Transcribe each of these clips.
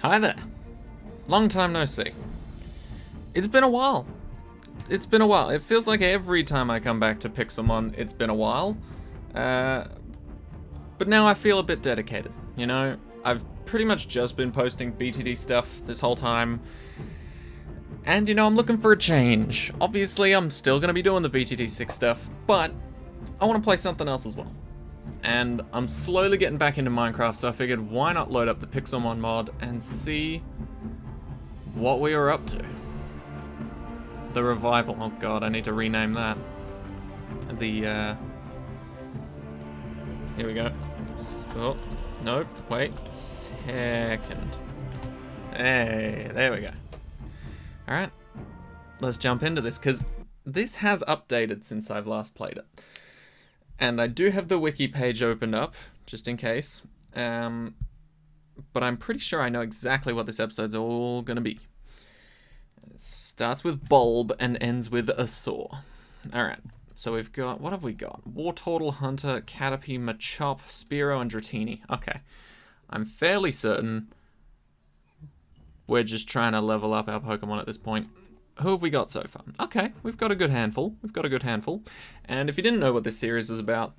Hi there. Long time no see. It's been a while. It's been a while. It feels like every time I come back to Pixelmon, it's been a while. But now I feel a bit dedicated, you know? I've pretty much just been posting BTD stuff this whole time. And, you know, I'm looking for a change. Obviously, I'm still going to be doing the BTD 6 stuff, but I want to play something else as well. And I'm slowly getting back into Minecraft, so I figured why not load up the Pixelmon mod and see what we were up to. The revival. Oh god, I need to rename that. Here we go. Oh, nope, wait. Second. Hey, there we go. Alright, let's jump into this, because this has updated since I've last played it. And I do have the wiki page opened up, just in case. But I'm pretty sure I know exactly what this episode's all gonna be. It starts with bulb and ends with a saw. Alright, so we've got, what have we got? Wartortle, Hunter, Caterpie, Machop, Spearow, and Dratini. Okay, I'm fairly certain we're just trying to level up our Pokemon at this point. Who have we got so far? Okay, we've got a good handful. And if you didn't know what this series is about,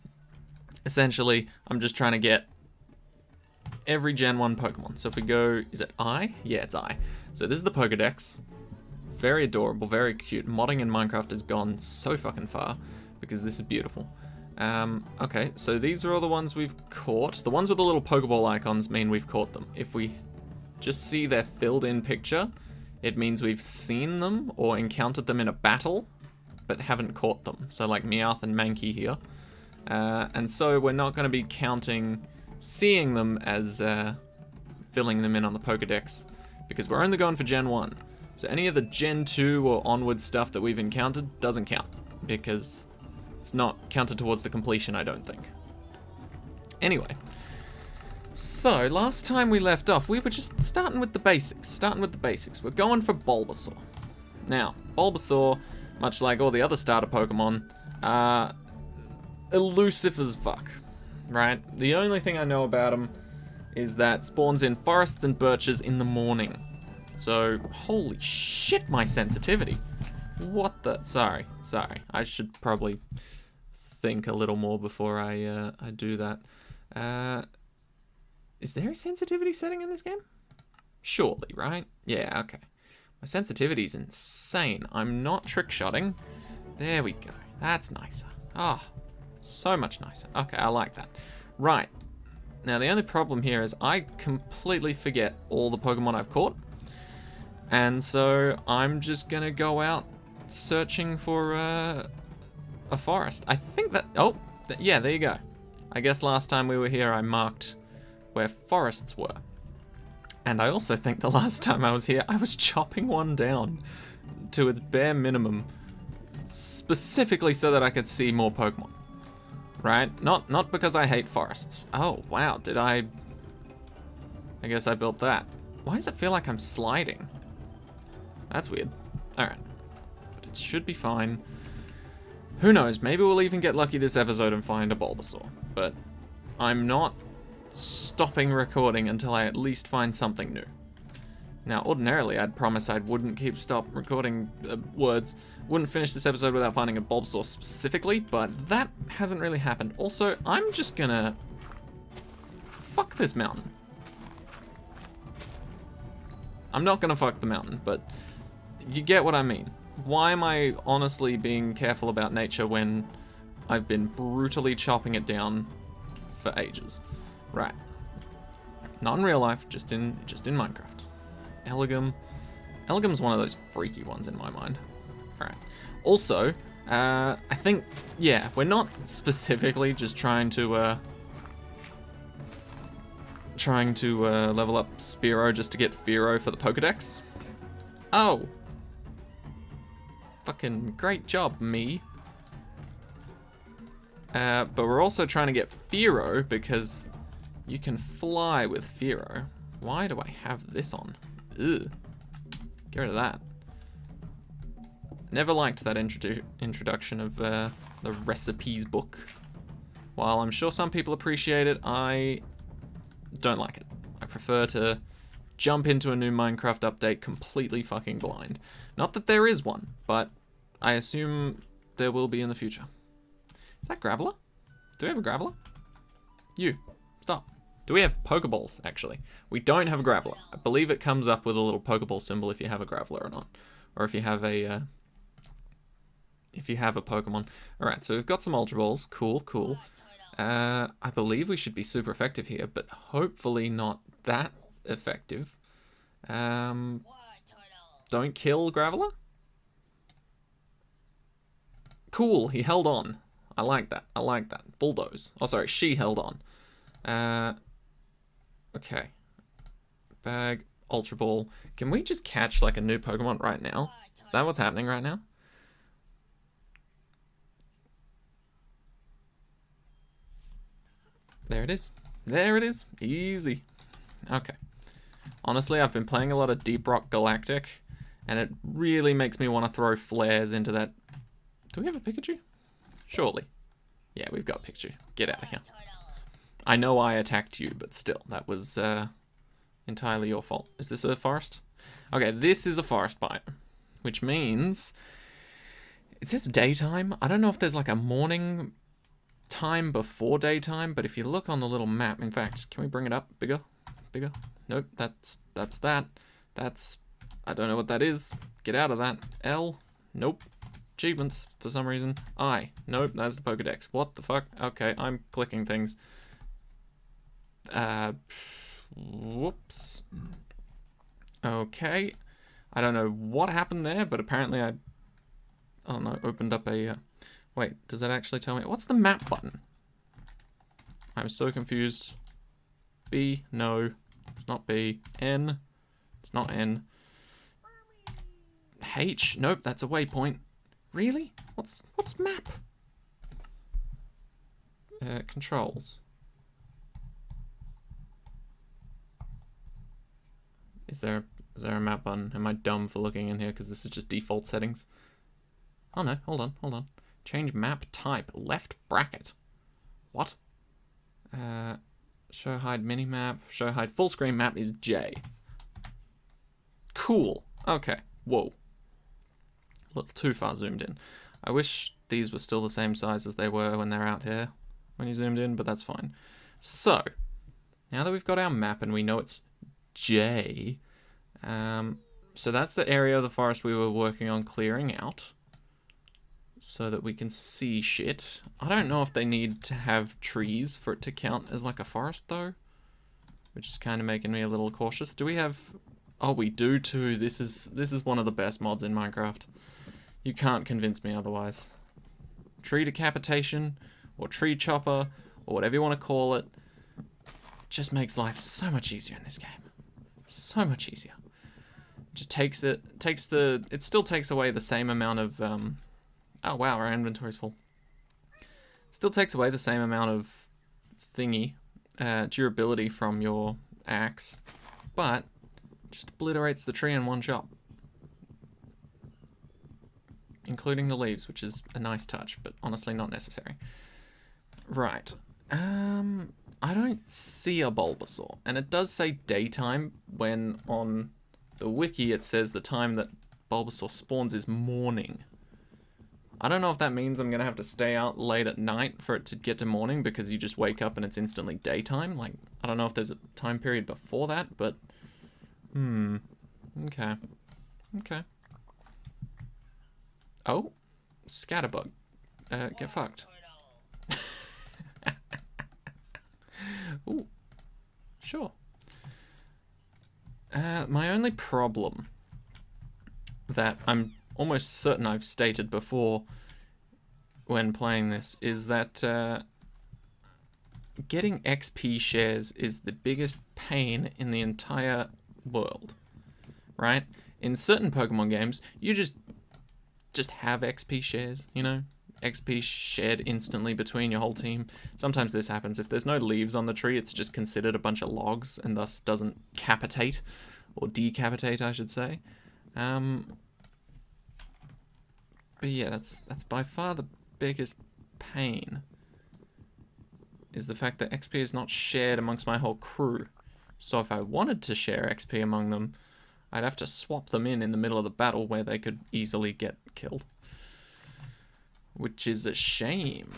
essentially, I'm just trying to get every Gen 1 Pokemon. So if we go, is it I? Yeah, it's I. So this is the Pokedex. Very adorable, very cute. Modding in Minecraft has gone so fucking far because this is beautiful. Okay, so these are all the ones we've caught. The ones with the little Pokeball icons mean we've caught them. If we just see their filled in picture, it means we've seen them or encountered them in a battle, but haven't caught them. So like Meowth and Mankey here. And so we're not going to be counting seeing them as filling them in on the Pokedex, because we're only going for Gen 1. So any of the Gen 2 or onward stuff that we've encountered doesn't count, because it's not counted towards the completion, I don't think. Anyway. So, last time we left off, we were just starting with the basics. We're going for Bulbasaur. Now, Bulbasaur, much like all the other starter Pokemon, are elusive as fuck, right? The only thing I know about him is that spawns in forests and birches in the morning. So, holy shit, my sensitivity. What the? Sorry. I should probably think a little more before I do that. Is there a sensitivity setting in this game? Surely, right? Yeah, okay. My sensitivity's insane. I'm not trick-shotting. There we go. That's nicer. Ah, oh, so much nicer. Okay, I like that. Right. Now, the only problem here is I completely forget all the Pokemon I've caught. And so I'm just gonna go out searching for a forest. I think that... Oh, yeah, there you go. I guess last time we were here, I marked where forests were. And I also think the last time I was here, I was chopping one down to its bare minimum, specifically so that I could see more Pokemon. Right? Not because I hate forests. Oh, wow, did I guess I built that. Why does it feel like I'm sliding? That's weird. Alright. But it should be fine. Who knows, maybe we'll even get lucky this episode and find a Bulbasaur. But I'm not stopping recording until I at least find something new. Now, ordinarily, I'd promise I wouldn't stop recording words, wouldn't finish this episode without finding a Bulbasaur specifically, but that hasn't really happened. Also, I'm just gonna fuck this mountain. I'm not gonna fuck the mountain, but you get what I mean. Why am I honestly being careful about nature when I've been brutally chopping it down for ages? Right. Not in real life, just in Minecraft. Elegum. Elegum's one of those freaky ones in my mind. Alright. Also, I think, yeah, we're not specifically just trying to level up Spearow just to get Fearow for the Pokedex. Oh. Fucking great job, me. But we're also trying to get Fearow because you can fly with Fearow. Why do I have this on? Ugh. Get rid of that. Never liked that introduction of the recipes book. While I'm sure some people appreciate it, I don't like it. I prefer to jump into a new Minecraft update completely fucking blind. Not that there is one, but I assume there will be in the future. Is that Graveler? Do we have a Graveler? You, stop. Do we have Pokeballs, actually? We don't have a Graveler. I believe it comes up with a little Pokeball symbol if you have a Graveler or not. Or if you have a Pokemon. Alright, so we've got some Ultra Balls. Cool, cool. I believe we should be super effective here, but hopefully not that effective. Don't kill Graveler? Cool, he held on. I like that, I like that. Bulldoze. Oh, sorry, she held on. Okay. Bag, Ultra Ball. Can we just catch like a new Pokemon right now? Is that what's happening right now? There it is. There it is. Easy. Okay. Honestly, I've been playing a lot of Deep Rock Galactic, and it really makes me want to throw flares into that. Do we have a Pikachu? Surely. Yeah, we've got Pikachu. Get out of here. I know I attacked you, but still, that was entirely your fault. Is this a forest? Okay, this is a forest biome, which means it says daytime. I don't know if there's like a morning time before daytime, but if you look on the little map, in fact, can we bring it up bigger? Bigger? Nope, that's that. That's, I don't know what that is. Get out of that. L, nope. Achievements, for some reason. I, nope, that's the Pokedex. What the fuck? Okay, I'm clicking things. Whoops. Okay. I don't know what happened there, but apparently I don't know, opened up a, wait, does that actually tell me? What's the map button? I'm so confused. B, no, it's not B. N, it's not N. H, nope, that's a waypoint. Really? What's map? Controls. Is there a map button? Am I dumb for looking in here because this is just default settings? Oh no, hold on. Change map type, left bracket. What? Show hide minimap, show hide full screen map is J. Cool. Okay. Whoa. A little too far zoomed in. I wish these were still the same size as they were when they're out here when you zoomed in, but that's fine. So, now that we've got our map and we know it's J, so that's the area of the forest we were working on clearing out so that we can see shit. I don't know if they need to have trees for it to count as like a forest though, which is kind of making me a little cautious. Do we have... Oh, we do too. This is one of the best mods in Minecraft. You can't convince me otherwise. Tree decapitation, or tree chopper, or whatever you want to call it, just makes life so much easier in this game. So much easier. Just it still takes away the same amount of, oh wow, our inventory's full. Still takes away the same amount of thingy, durability from your axe, but just obliterates the tree in one shot. Including the leaves, which is a nice touch, but honestly not necessary. Right. I don't see a Bulbasaur. And it does say daytime when on the wiki it says the time that Bulbasaur spawns is morning. I don't know if that means I'm going to have to stay out late at night for it to get to morning because you just wake up and it's instantly daytime. Like, I don't know if there's a time period before that, but... Okay. Okay. Oh, Scatterbug. Get fucked. Ooh, sure. My only problem that I'm almost certain I've stated before when playing this is that getting XP shares is the biggest pain in the entire world, right? In certain Pokemon games, you just have XP shares, you know? XP shared instantly between your whole team. Sometimes this happens. If there's no leaves on the tree, it's just considered a bunch of logs and thus doesn't capitate, or decapitate, I should say. But yeah, that's by far the biggest pain, is the fact that XP is not shared amongst my whole crew. So if I wanted to share XP among them, I'd have to swap them in the middle of the battle where they could easily get killed. Which is a shame.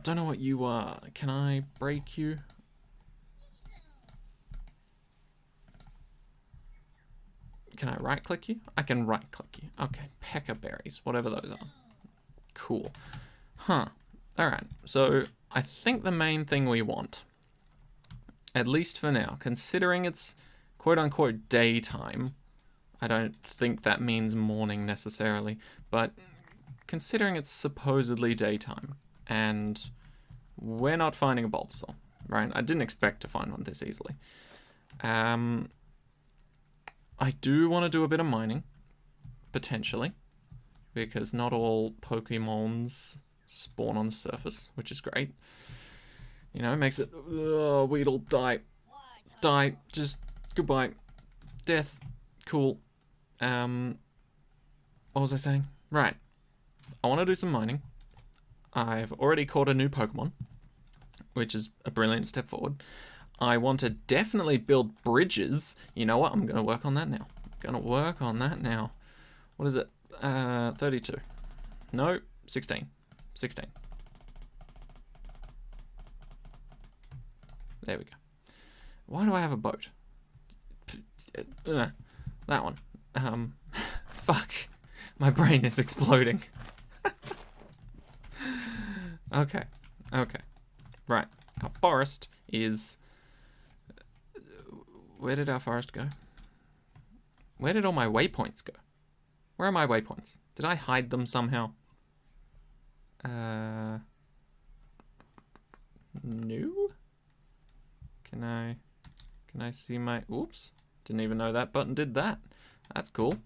Don't know what you are. Can I break you? Can I right click you? I can right click you. Okay, pecker berries, whatever those are. Cool. Huh. Alright, so I think the main thing we want, at least for now, considering it's quote-unquote daytime, I don't think that means morning necessarily, but considering it's supposedly daytime, and we're not finding a Bulbasaur, right? I didn't expect to find one this easily. I do want to do a bit of mining, potentially, because not all Pokemons spawn on the surface, which is great. You know, it makes it, Weedle, die, just goodbye, death, cool. What was I saying? Right, I want to do some mining. I've already caught a new Pokemon, which is a brilliant step forward. I want to definitely build bridges. You know what? I'm going to work on that now. What is it? 32. No, 16. 16. There we go. Why do I have a boat? That one. Fuck. My brain is exploding. Okay. Right. Our forest is... Where did our forest go? Where did all my waypoints go? Where are my waypoints? Did I hide them somehow? No? Can I see my... Oops. Didn't even know that button did that. That's cool.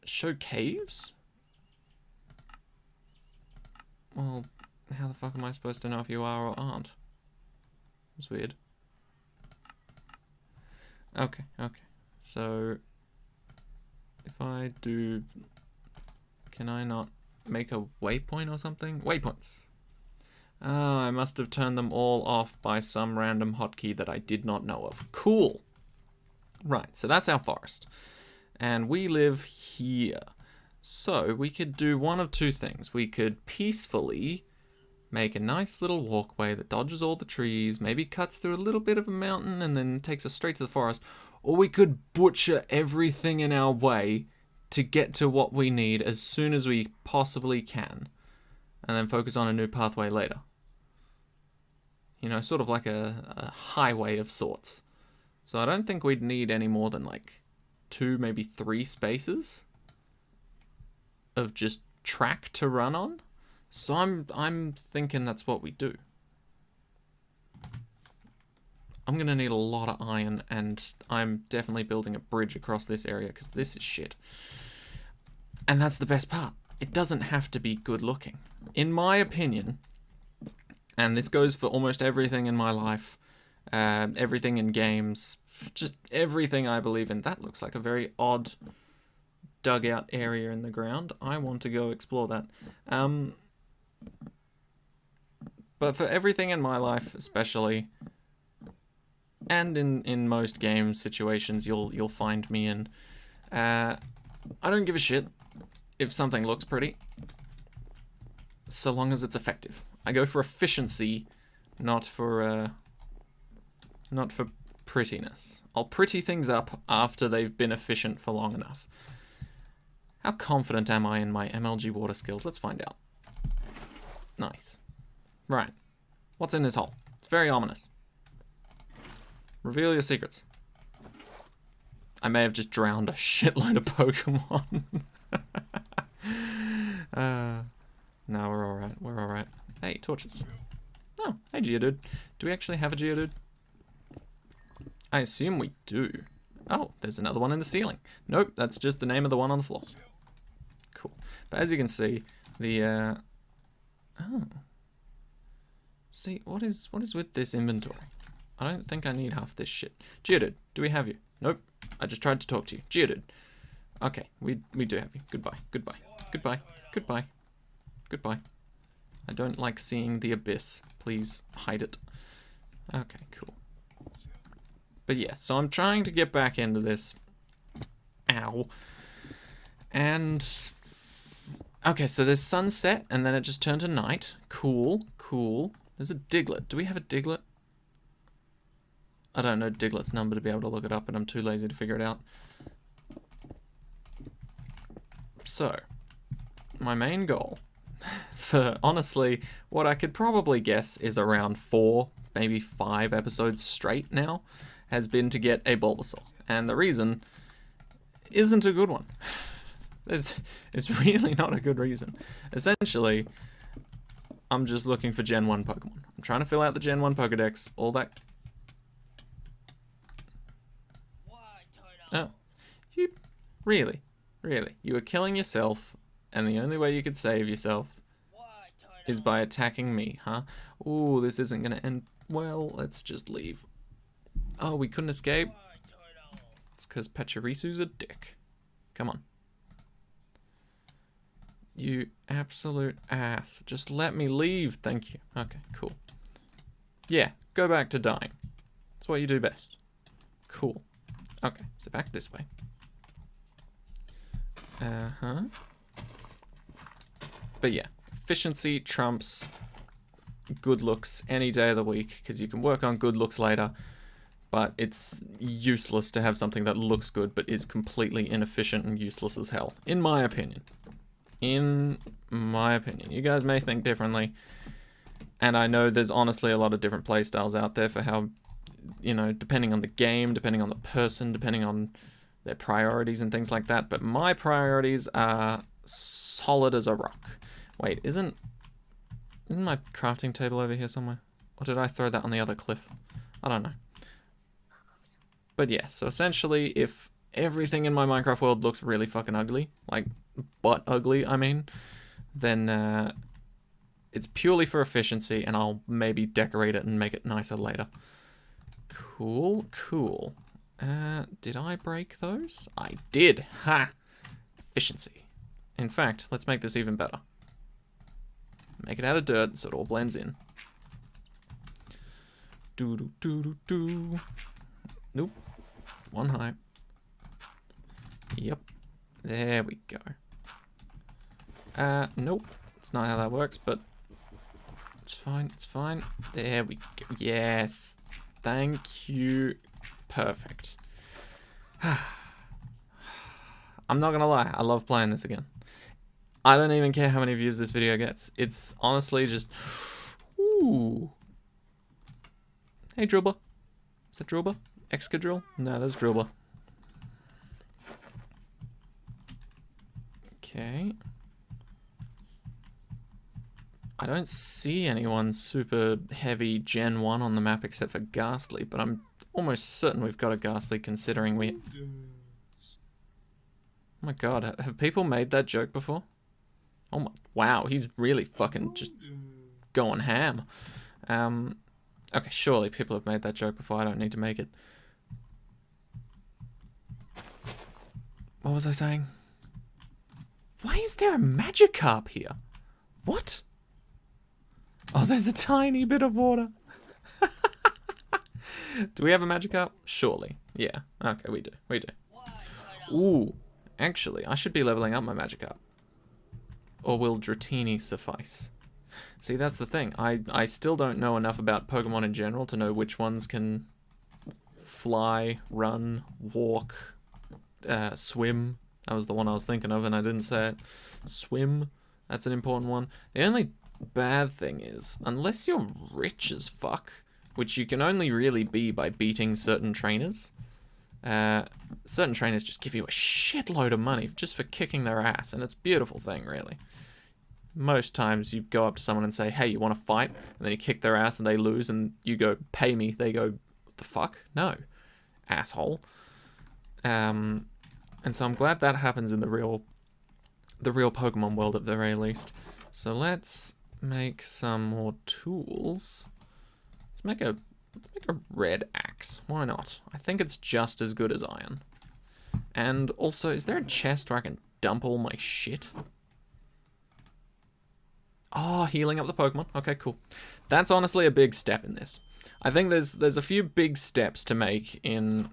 Show caves? Well, how the fuck am I supposed to know if you are or aren't? It's weird. Okay. So, if I do... Can I not make a waypoint or something? Waypoints. Oh, I must have turned them all off by some random hotkey that I did not know of. Cool. Right, so that's our forest. And we live here. So, we could do one of two things. We could peacefully make a nice little walkway that dodges all the trees, maybe cuts through a little bit of a mountain and then takes us straight to the forest. Or we could butcher everything in our way to get to what we need as soon as we possibly can. And then focus on a new pathway later. You know, sort of like a highway of sorts. So I don't think we'd need any more than like 2, maybe 3 spaces of just track to run on. So I'm thinking that's what we do. I'm gonna need a lot of iron, and I'm definitely building a bridge across this area because this is shit. And that's the best part. It doesn't have to be good looking. In my opinion, and this goes for almost everything in my life, everything in games, just everything I believe in. That looks like a very odd dugout area in the ground. I want to go explore that. But for everything in my life, especially, and in most game situations you'll find me in, I don't give a shit if something looks pretty, so long as it's effective. I go for efficiency, not for prettiness. I'll pretty things up after they've been efficient for long enough. How confident am I in my MLG water skills? Let's find out. Nice. Right. What's in this hole? It's very ominous. Reveal your secrets. I may have just drowned a shitload of Pokemon. No, we're alright. Hey, torches. Oh, hey Geodude. Do we actually have a Geodude? I assume we do. Oh, there's another one in the ceiling. Nope, that's just the name of the one on the floor. Cool. But as you can see, the oh. See, what is with this inventory? I don't think I need half this shit. Geodude, do we have you? Nope. I just tried to talk to you. Geodude. Okay, we do have you. Goodbye. I don't like seeing the abyss. Please hide it. Okay, cool. But yeah, so I'm trying to get back into this. Ow. And... okay, so there's sunset, and then it just turned to night. Cool, cool. There's a Diglett. Do we have a Diglett? I don't know Diglett's number to be able to look it up, and I'm too lazy to figure it out. So, my main goal for, honestly, what I could probably guess is around 4, maybe 5 episodes straight now, has been to get a Bulbasaur. And the reason isn't a good one. It's really not a good reason. Essentially, I'm just looking for Gen 1 Pokemon. I'm trying to fill out the Gen 1 Pokedex, all that. Oh, you, really? Really? You were killing yourself, and the only way you could save yourself is by attacking me, huh? Ooh, this isn't gonna end well. Let's just leave. Oh, we couldn't escape? It's because Pachirisu's a dick. Come on. You absolute ass. Just let me leave, thank you. Okay, cool. Yeah, go back to dying. That's what you do best. Cool. Okay, so back this way. Uh-huh. But yeah, efficiency trumps good looks any day of the week, because you can work on good looks later, but it's useless to have something that looks good but is completely inefficient and useless as hell, in my opinion. In my opinion. You guys may think differently, and I know there's honestly a lot of different playstyles out there for how, you know, depending on the game, depending on the person, depending on their priorities and things like that, but my priorities are solid as a rock. Wait, isn't my crafting table over here somewhere? Or did I throw that on the other cliff? I don't know. But yeah, so essentially, if everything in my Minecraft world looks really fucking ugly, like butt ugly, I mean, then it's purely for efficiency, and I'll maybe decorate it and make it nicer later. Cool, cool. Did I break those? I did. Ha! Efficiency. In fact, let's make this even better. Make it out of dirt so it all blends in. Do-do-do-do-do. Nope. One high. Yep. There we go. Nope. It's not how that works, but it's fine, it's fine. There we go. Yes. Thank you. Perfect. I'm not gonna lie, I love playing this again. I don't even care how many views this video gets. It's honestly just... ooh. Hey, Drillbur. Is that Drillbur? Excadrill? No, that's Drillbur. Okay. I don't see anyone super heavy Gen 1 on the map except for Ghastly, but I'm almost certain we've got a Ghastly considering we... oh my god, have people made that joke before? Oh my... wow, he's really fucking just going ham. Okay, surely people have made that joke before, I don't need to make it. What was I saying? Why is there a Magikarp here? What? Oh, there's a tiny bit of water. Do we have a Magikarp? Surely. Yeah. Okay, we do. We do. Ooh. Actually, I should be leveling up my Magikarp. Or will Dratini suffice? See, that's the thing. I still don't know enough about Pokemon in general to know which ones can fly, run, walk, swim. That was the one I was thinking of and I didn't say it. Swim. That's an important one. The only bad thing is, unless you're rich as fuck, which you can only really be by beating certain trainers, certain trainers just give you a shitload of money just for kicking their ass, and it's a beautiful thing, really. Most times you go up to someone and say, hey, you want to fight? And then you kick their ass and they lose and you go, pay me. They go, what the fuck? No, asshole. And so I'm glad that happens in the real Pokemon world at the very least. So let's make some more tools. Let's make a red axe. Why not? I think it's just as good as iron. And also, is there a chest where I can dump all my shit? Oh, healing up the Pokemon. Okay, cool. That's honestly a big step in this. I think there's a few big steps to make in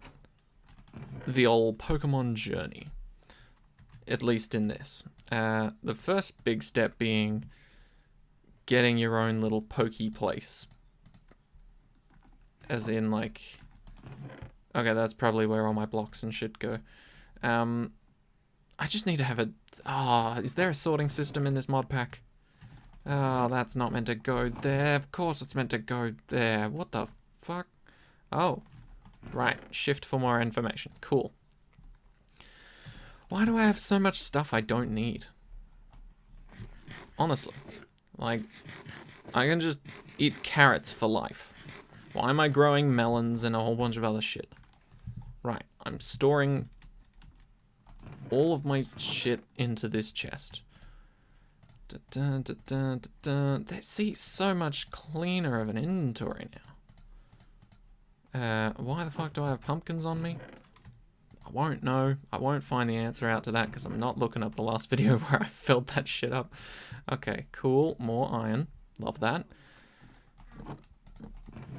the old Pokemon journey. At least in this. The first big step being getting your own little pokey place. As in, like... Okay, that's probably where all my blocks and shit go. I just need to have a... is there a sorting system in this mod pack? Oh, that's not meant to go there. Of course it's meant to go there. What the fuck? Oh. Right. Shift for more information. Cool. Why do I have so much stuff I don't need? Honestly. Like, I can just eat carrots for life. Why am I growing melons and a whole bunch of other shit? Right. I'm storing all of my shit into this chest. See, so much cleaner of an inventory now. Why the fuck do I have pumpkins on me? I won't know. I won't find the answer out to that because I'm not looking up the last video where I filled that shit up. Okay, cool. More iron. Love that.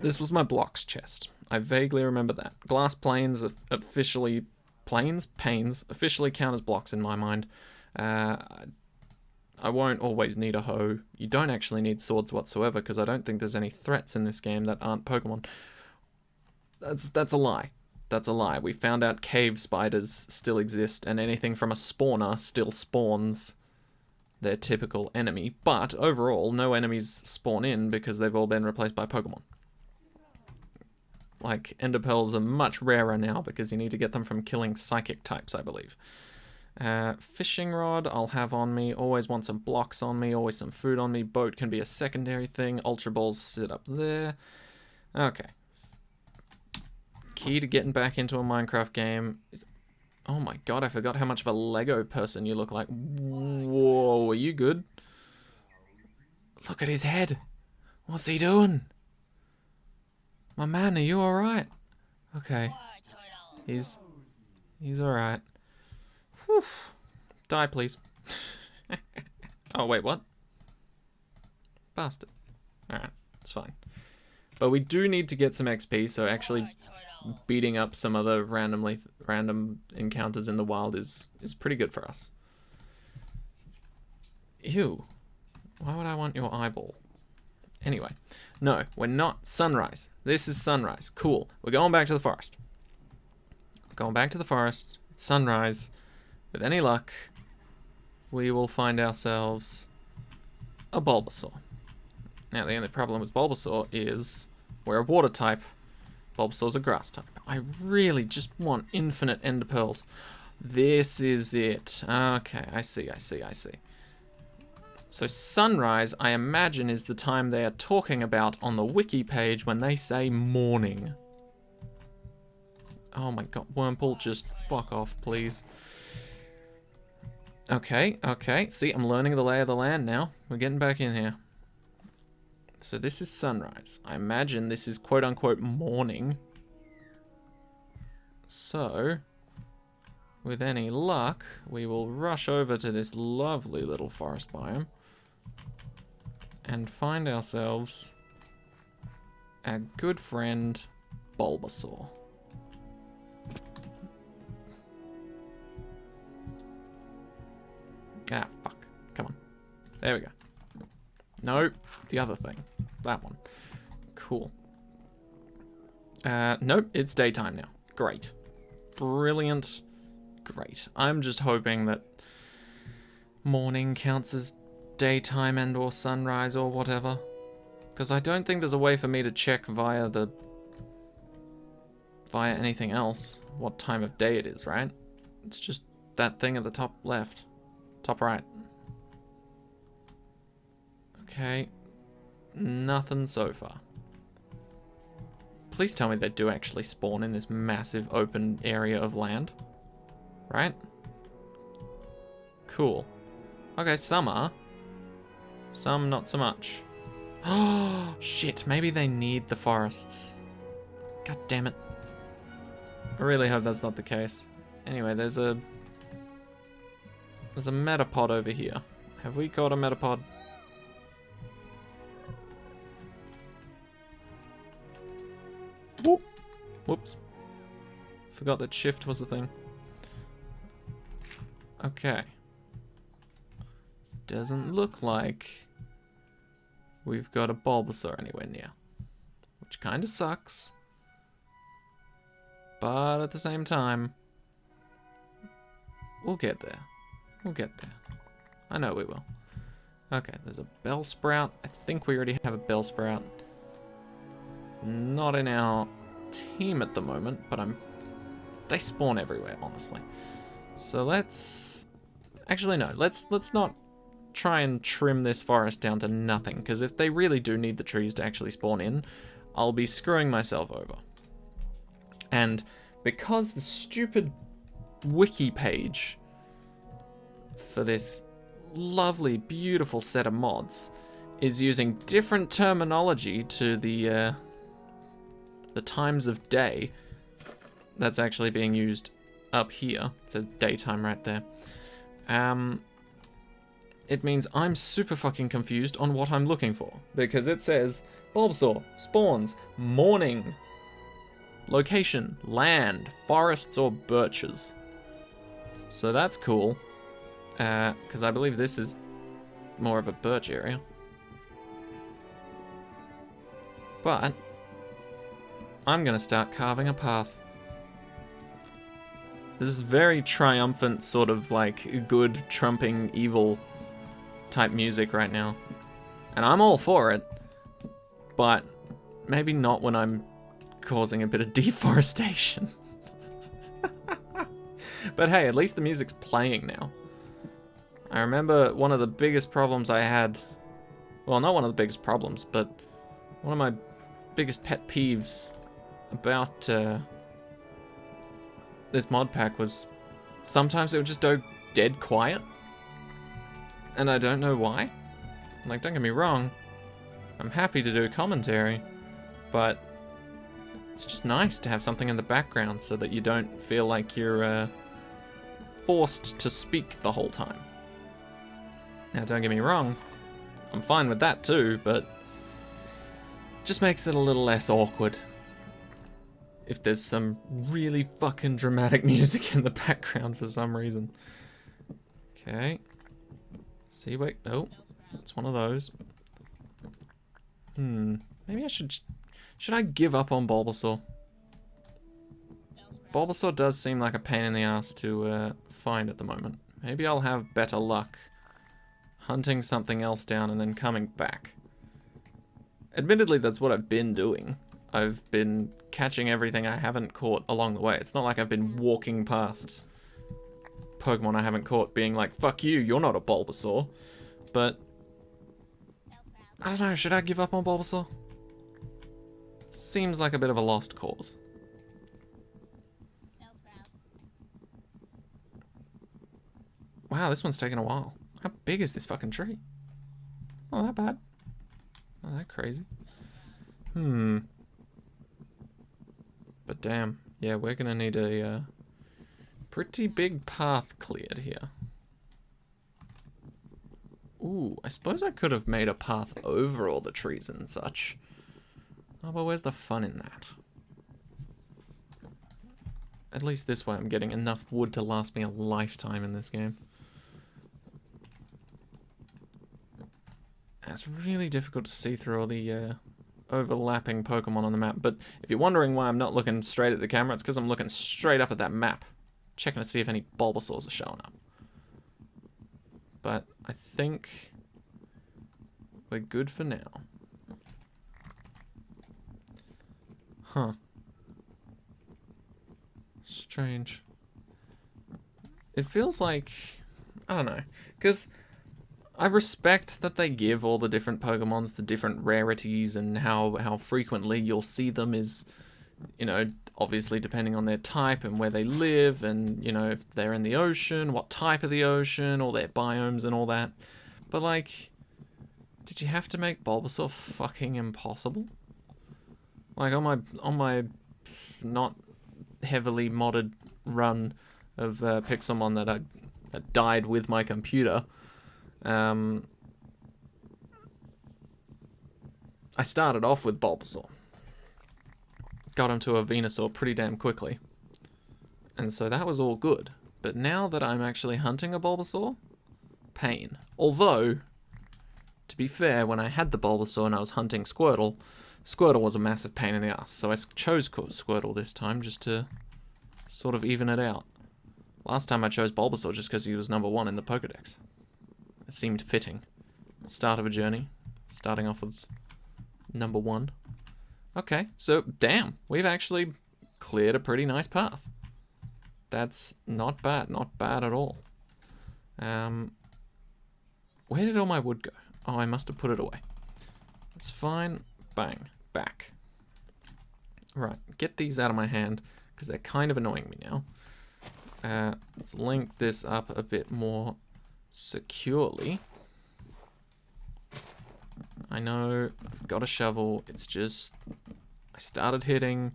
This was my blocks chest. I vaguely remember that. Glass planes officially... Panes officially count as blocks in my mind. I won't always need a hoe. You don't actually need swords whatsoever because I don't think there's any threats in this game that aren't Pokemon. That's a lie. That's a lie. We found out cave spiders still exist and anything from a spawner still spawns their typical enemy. But overall, no enemies spawn in because they've all been replaced by Pokemon. Like, ender pearls are much rarer now because you need to get them from killing psychic types, I believe. Fishing rod I'll have on me. Always want some blocks on me. Always some food on me. Boat can be a secondary thing. Ultra balls sit up there. Okay. Key to getting back into a Minecraft game is... Oh my god, I forgot how much of a Lego person you look like. Whoa, are you good? Look at his head. What's he doing? My man, are you alright? Okay. He's alright. Whew. Die, please. Oh, wait, what? Bastard. Alright, it's fine. But we do need to get some XP, so actually beating up some other random encounters in the wild is pretty good for us. Ew. Why would I want your eyeball? Anyway, no, we're not. Sunrise. This is sunrise. Cool. We're going back to the forest. Going back to the forest. It's sunrise. With any luck, we will find ourselves a Bulbasaur. Now, the only problem with Bulbasaur is we're a water type. Bulbasaur's a grass type. I really just want infinite ender pearls. This is it. Okay, I see. So sunrise, I imagine, is the time they are talking about on the wiki page when they say morning. Oh my god, Wurmple, just fuck off, please. Okay. See, I'm learning the lay of the land now. We're getting back in here. So this is sunrise. I imagine this is quote-unquote morning. So, with any luck, we will rush over to this lovely little forest biome and find ourselves our good friend Bulbasaur. Ah, fuck. Come on. There we go. No, the other thing. That one. Cool. Nope, it's daytime now. Great. Brilliant. Great. I'm just hoping that morning counts as daytime and or sunrise or whatever. Because I don't think there's a way for me to check via anything else what time of day it is, right? It's just that thing at the top left. Top right. Okay. Nothing so far. Please tell me they do actually spawn in this massive open area of land. Right? Cool. Okay, some are. Some not so much. Oh, shit. Maybe they need the forests. God damn it. I really hope that's not the case. Anyway, there's a metapod over here. Have we caught a metapod? Whoops. Forgot that shift was a thing. Okay. Doesn't look like we've got a Bulbasaur anywhere near. Which kind of sucks. But at the same time, we'll get there. We'll get there. I know we will. Okay, there's a Bellsprout. I think we already have a Bellsprout. Not in our team at the moment, but they spawn everywhere, honestly. So let's... Actually, no. Let's not try and trim this forest down to nothing, because if they really do need the trees to actually spawn in, I'll be screwing myself over. And because the stupid wiki page for this lovely, beautiful set of mods is using different terminology to the times of day that's actually being used up here. It says daytime right there. It means I'm super fucking confused on what I'm looking for, because it says Bulbasaur spawns morning, location land, forests or birches. So that's cool, because I believe this is more of a birch area. But I'm gonna start carving a path. This is very triumphant, sort of like good trumping evil type music right now. And I'm all for it, but maybe not when I'm causing a bit of deforestation. But hey, at least the music's playing now. I remember one of the biggest problems I had, well, not one of the biggest problems, but one of my biggest pet peeves about this mod pack was sometimes it would just go dead quiet. And I don't know why. Like, don't get me wrong, I'm happy to do commentary, but it's just nice to have something in the background so that you don't feel like you're forced to speak the whole time. Now, don't get me wrong, I'm fine with that too, but it just makes it a little less awkward if there's some really fucking dramatic music in the background for some reason. Okay. See, wait, oh, it's one of those. Maybe I should I give up on Bulbasaur? Bulbasaur does seem like a pain in the ass to find at the moment. Maybe I'll have better luck hunting something else down and then coming back. Admittedly, that's what I've been doing. I've been catching everything I haven't caught along the way. It's not like I've been walking past Pokemon I haven't caught being like, fuck you, you're not a Bulbasaur. But I don't know, should I give up on Bulbasaur? Seems like a bit of a lost cause. Wow, this one's taking a while. How big is this fucking tree? Not that bad. Not that crazy. But damn, yeah, we're gonna need a pretty big path cleared here. Ooh, I suppose I could have made a path over all the trees and such. Oh, but where's the fun in that? At least this way I'm getting enough wood to last me a lifetime in this game. It's really difficult to see through all the overlapping Pokemon on the map, but if you're wondering why I'm not looking straight at the camera, it's because I'm looking straight up at that map, checking to see if any Bulbasaurs are showing up. But I think we're good for now. Huh. Strange. It feels like, I don't know, because I respect that they give all the different Pokemons the different rarities and how frequently you'll see them is, you know, obviously depending on their type and where they live and, you know, if they're in the ocean, what type of the ocean, all their biomes and all that. But, like, did you have to make Bulbasaur fucking impossible? Like, on my not heavily modded run of Pixelmon that I died with my computer, I started off with Bulbasaur. got him to a Venusaur pretty damn quickly. And so that was all good. But now that I'm actually hunting a Bulbasaur, pain. Although, to be fair, when I had the Bulbasaur and I was hunting Squirtle, Squirtle was a massive pain in the ass. So I chose Squirtle this time just to sort of even it out. Last time I chose Bulbasaur just because he was number 1 in the Pokedex. It seemed fitting. Start of a journey. Starting off with number 1. Okay, so damn, we've actually cleared a pretty nice path. That's not bad at all. Where did all my wood go? Oh, I must have put it away. That's fine. Bang, back. Right, get these out of my hand because they're kind of annoying me now. Let's link this up a bit more securely. I know I've got a shovel, it's just I started hitting,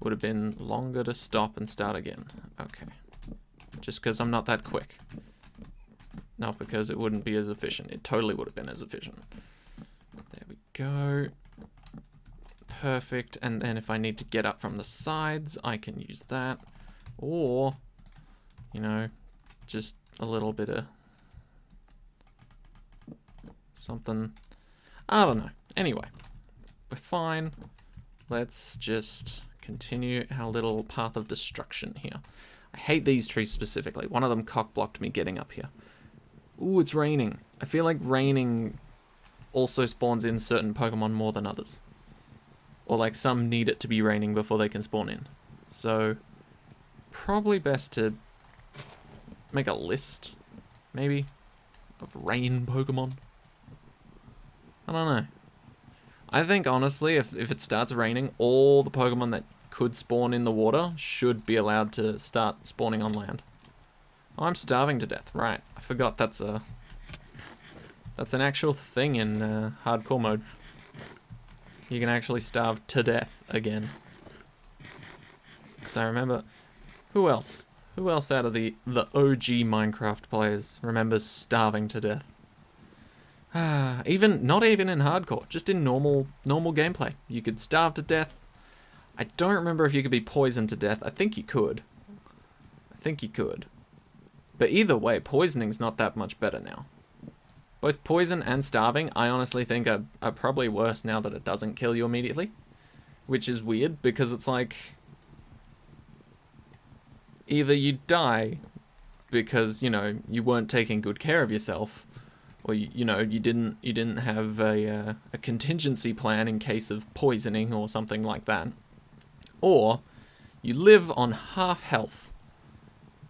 would have been longer to stop and start again. Okay. Just because I'm not that quick. Not because it wouldn't be as efficient. It totally would have been as efficient. There we go. Perfect. And then if I need to get up from the sides, I can use that. Or, you know, just a little bit of something. I don't know. Anyway, we're fine. Let's just continue our little path of destruction here. I hate these trees specifically. One of them cock-blocked me getting up here. Ooh, it's raining. I feel like raining also spawns in certain Pokemon more than others. Or like some need it to be raining before they can spawn in. So, probably best to make a list, maybe, of rain Pokemon. I don't know. I think, honestly, if it starts raining, all the Pokemon that could spawn in the water should be allowed to start spawning on land. Oh, I'm starving to death. Right. I forgot that's an actual thing in hardcore mode. You can actually starve to death again. Because I remember... Who else? Who else out of the OG Minecraft players remembers starving to death? Not even in hardcore, just in normal gameplay. You could starve to death. I don't remember if you could be poisoned to death. I think you could. But either way, poisoning's not that much better now. Both poison and starving, I honestly think are probably worse now that it doesn't kill you immediately. Which is weird, because it's like... either you die because, you know, you weren't taking good care of yourself, or you didn't have a contingency plan in case of poisoning or something like that, or you live on half health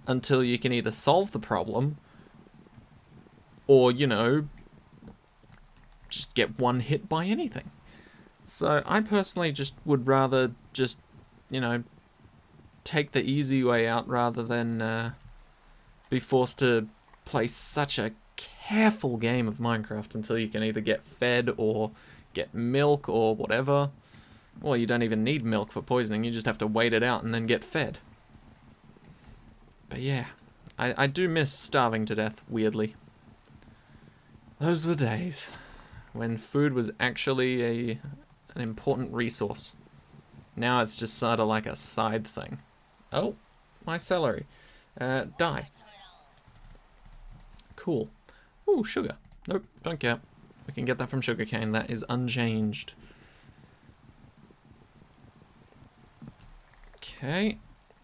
until you can either solve the problem or, you know, just get one hit by anything. So I personally just would rather just, you know, take the easy way out rather than be forced to play such a careful game of Minecraft until you can either get fed or get milk or whatever. Well, you don't even need milk for poisoning, you just have to wait it out and then get fed. But yeah, I do miss starving to death, weirdly. Those were the days when food was actually an important resource. Now it's just sort of like a side thing. Oh, my celery. Die. Cool. Ooh, sugar. Nope, don't care. We can get that from sugarcane. That is unchanged. Okay.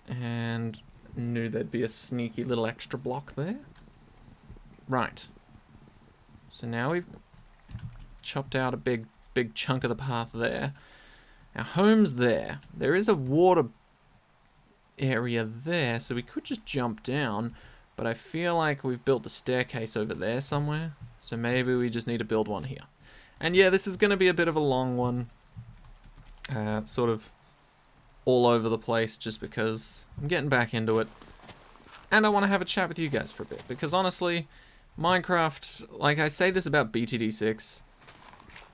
And knew there'd be a sneaky little extra block there. Right. So now we've chopped out a big chunk of the path there. Our home's there. There is a water area there, so we could just jump down, but I feel like we've built the staircase over there somewhere, so maybe we just need to build one here. And yeah, this is going to be a bit of a long one, sort of all over the place, just because I'm getting back into it, and I want to have a chat with you guys for a bit, because honestly, Minecraft, like I say this about BTD6,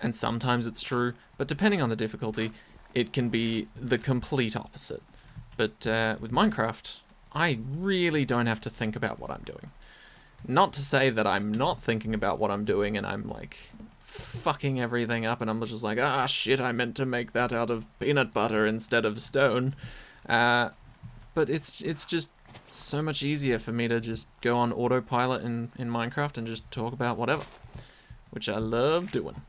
and sometimes it's true, but depending on the difficulty, it can be the complete opposite. But with Minecraft, I really don't have to think about what I'm doing. Not to say that I'm not thinking about what I'm doing and I'm like fucking everything up, and I'm just like, ah, shit, I meant to make that out of peanut butter instead of stone. But it's just so much easier for me to just go on autopilot in Minecraft and just talk about whatever, which I love doing.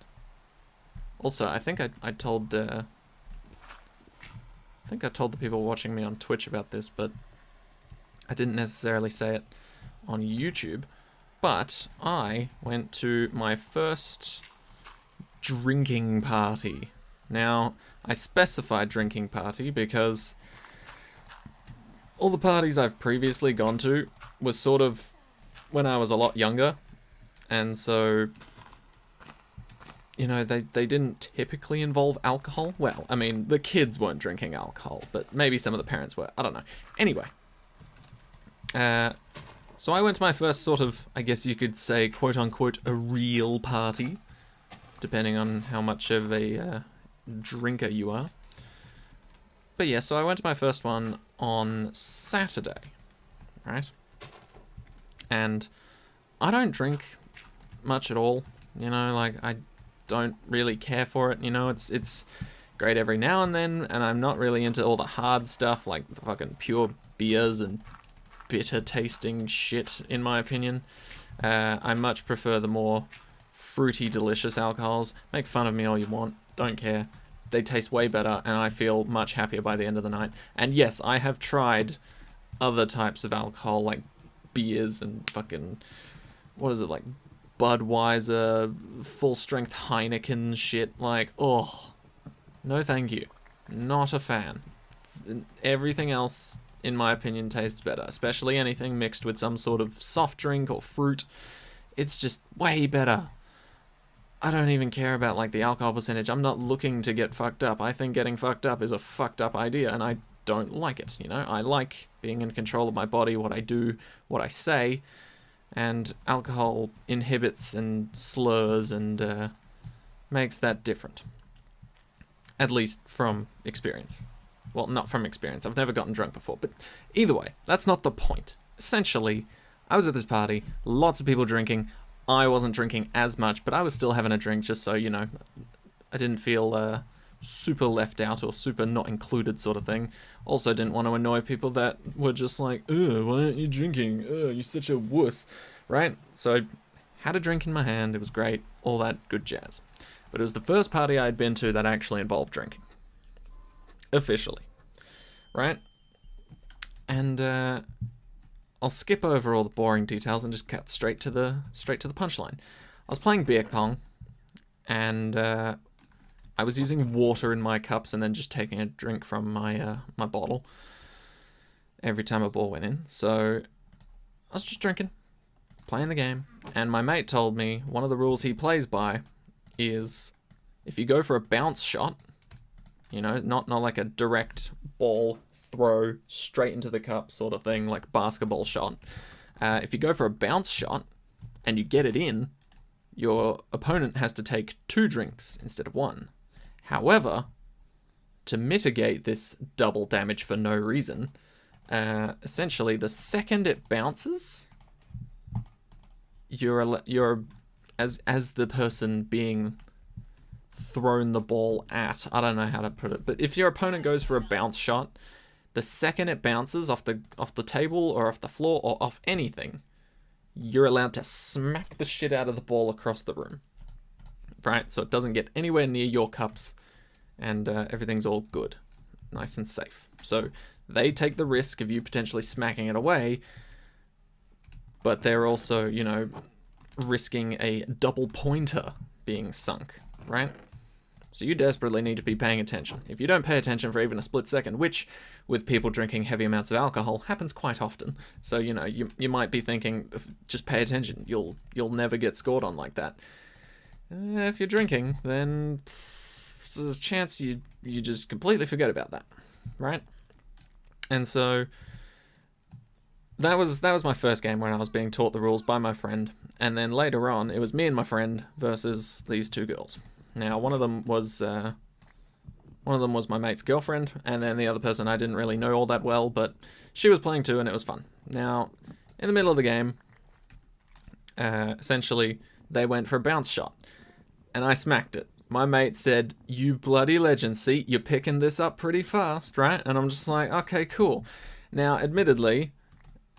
Also, I think I told the people watching me on Twitch about this, but I didn't necessarily say it on YouTube. But I went to my first drinking party. Now, I specified drinking party because all the parties I've previously gone to was sort of when I was a lot younger, and so, you know, they didn't typically involve alcohol. Well, I mean, the kids weren't drinking alcohol, but maybe some of the parents were. I don't know. Anyway, so I went to my first sort of, I guess you could say, quote-unquote, a real party, depending on how much of a drinker you are. But yeah, so I went to my first one on Saturday, right? And I don't drink much at all, you know, like, I don't really care for it, you know, it's great every now and then, and I'm not really into all the hard stuff, like the fucking pure beers and bitter tasting shit, in my opinion. I much prefer the more fruity, delicious alcohols. Make fun of me all you want, don't care. They taste way better, and I feel much happier by the end of the night. And yes, I have tried other types of alcohol, like beers and fucking, what is it, like Budweiser, full-strength Heineken shit. Like, oh, no thank you. Not a fan. Everything else, in my opinion, tastes better, especially anything mixed with some sort of soft drink or fruit. It's just way better. I don't even care about, like, the alcohol percentage. I'm not looking to get fucked up. I think getting fucked up is a fucked up idea, and I don't like it, you know? I like being in control of my body, what I do, what I say, and alcohol inhibits and slurs and makes that different. At least from experience. Well, not from experience. I've never gotten drunk before, but either way, that's not the point. Essentially, I was at this party, lots of people drinking. I wasn't drinking as much, but I was still having a drink just so, you know, I didn't feel super left out or super not included sort of thing. Also didn't want to annoy people that were just like, ugh, why aren't you drinking? Ugh, you're such a wuss, right? So I had a drink in my hand, it was great, all that good jazz. But it was the first party I'd been to that actually involved drinking. Officially. Right? And I'll skip over all the boring details and just cut straight to the punchline. I was playing beer pong, and I was using water in my cups and then just taking a drink from my my bottle every time a ball went in. So I was just drinking, playing the game, and my mate told me one of the rules he plays by is if you go for a bounce shot, you know, not like a direct ball throw straight into the cup sort of thing, like basketball shot. If you go for a bounce shot and you get it in, your opponent has to take 2 drinks instead of 1. However, to mitigate this double damage for no reason, essentially the second it bounces, you're as the person being thrown the ball at, I don't know how to put it, but if your opponent goes for a bounce shot, the second it bounces off the table or off the floor or off anything, you're allowed to smack the shit out of the ball across the room, right? So it doesn't get anywhere near your cups, and everything's all good, nice and safe. So they take the risk of you potentially smacking it away, but they're also, you know, risking a double pointer being sunk, right? So you desperately need to be paying attention. If you don't pay attention for even a split second, which with people drinking heavy amounts of alcohol happens quite often, so you know you might be thinking, just pay attention. You'll never get scored on like that. If you're drinking, then there's a chance you just completely forget about that, right? And so that was my first game when I was being taught the rules by my friend, and then later on it was me and my friend versus these 2 girls. Now, one of them was my mate's girlfriend, and then the other person I didn't really know all that well, but she was playing too, and it was fun. Now, in the middle of the game, essentially, they went for a bounce shot, and I smacked it. My mate said, "You bloody legend, see, you're picking this up pretty fast, right?" And I'm just like, okay, cool. Now, admittedly,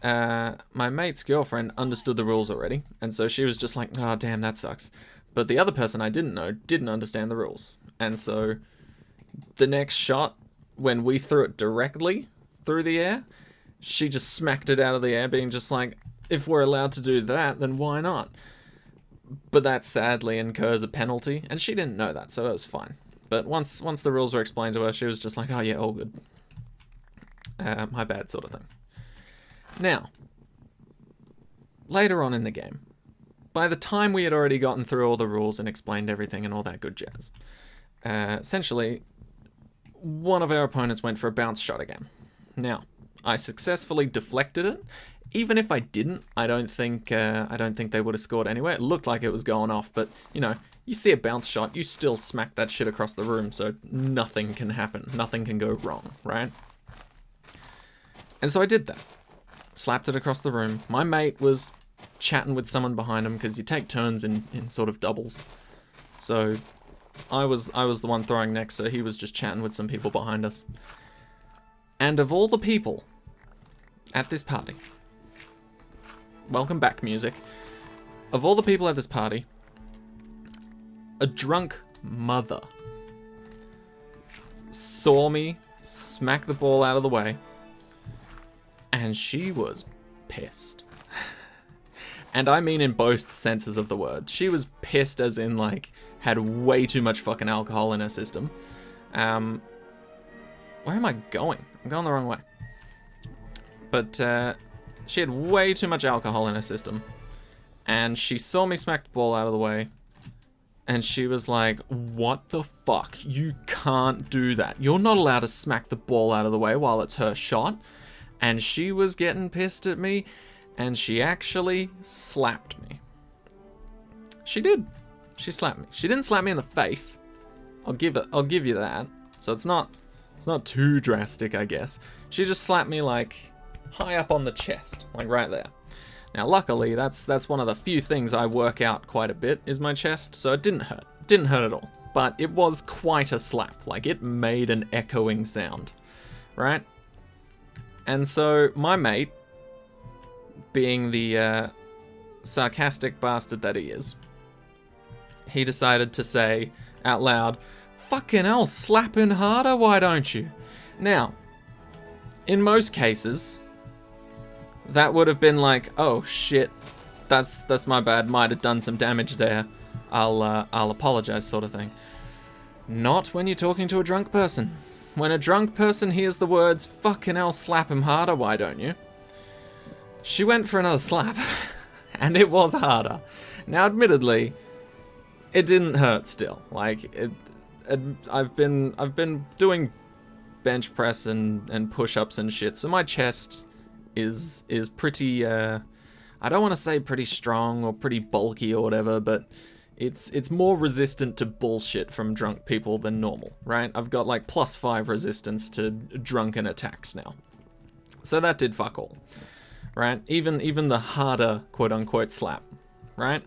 my mate's girlfriend understood the rules already, and so she was just like, "Oh, damn, that sucks." But the other person I didn't know didn't understand the rules. And so the next shot, when we threw it directly through the air, she just smacked it out of the air, being just like, if we're allowed to do that, then why not? But that sadly incurs a penalty, and she didn't know that, so it was fine. But once the rules were explained to her, she was just like, "Oh yeah, all good. My bad," sort of thing. Now, later on in the game, by the time we had already gotten through all the rules and explained everything and all that good jazz, essentially, one of our opponents went for a bounce shot again. Now, I successfully deflected it. Even if I didn't, I don't think they would have scored anyway. It looked like it was going off, but you know, you see a bounce shot, you still smack that shit across the room, so nothing can happen, nothing can go wrong, right? And so I did that, slapped it across the room. My mate was chatting with someone behind him because you take turns in sort of doubles. So I was the one throwing next, so he was just chatting with some people behind us. And of all the people at this party, welcome back, music. Of all the people at this party, a drunk mother saw me smack the ball out of the way, and she was pissed. And I mean in both senses of the word. She was pissed as in, like, had way too much fucking alcohol in her system. Where am I going? I'm going the wrong way. But, she had way too much alcohol in her system. And she saw me smack the ball out of the way. And she was like, "What the fuck? You can't do that. You're not allowed to smack the ball out of the way while it's her shot." And she was getting pissed at me. And she actually slapped me. She did. She slapped me. She didn't slap me in the face. I'll give you that. So it's not too drastic, I guess. She just slapped me like high up on the chest, like right there. Now, luckily, that's one of the few things I work out quite a bit is my chest, so it didn't hurt. Didn't hurt at all. But it was quite a slap. Like, it made an echoing sound, right? And so my mate, being the sarcastic bastard that he is, he decided to say out loud, "Fucking hell, slapping harder, why don't you?" Now, in most cases, that would have been like, "Oh shit, that's my bad, might have done some damage there. I'll apologize," sort of thing. Not when you're talking to a drunk person. When a drunk person hears the words, "Fucking hell, slap him harder, why don't you?" She went for another slap, and it was harder. Now, admittedly, it didn't hurt still. Like, I've been doing bench press and push-ups and shit, so my chest is pretty, I don't want to say pretty strong or pretty bulky or whatever, but it's more resistant to bullshit from drunk people than normal, right? I've got like +5 resistance to drunken attacks now. So that did fuck all, right? Even the harder quote-unquote slap, right?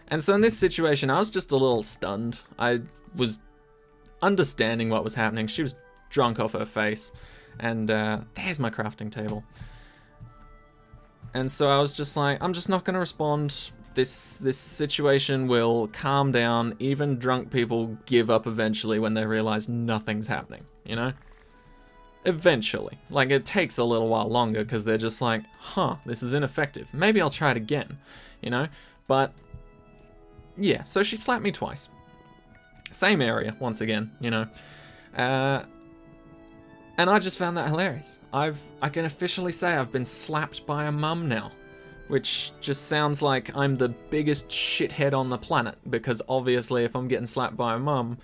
And so in this situation, I was just a little stunned. I was understanding what was happening. She was drunk off her face, and there's my crafting table. And so I was just like, I'm just not going to respond. This situation will calm down. Even drunk people give up eventually when they realize nothing's happening, you know? Eventually. Like, it takes a little while longer because they're just like, huh, this is ineffective. Maybe I'll try it again, you know? But, yeah, so she slapped me twice. Same area, once again, you know? And I just found that hilarious. I can officially say I've been slapped by a mum now. Which just sounds like I'm the biggest shithead on the planet, because obviously if I'm getting slapped by a mum,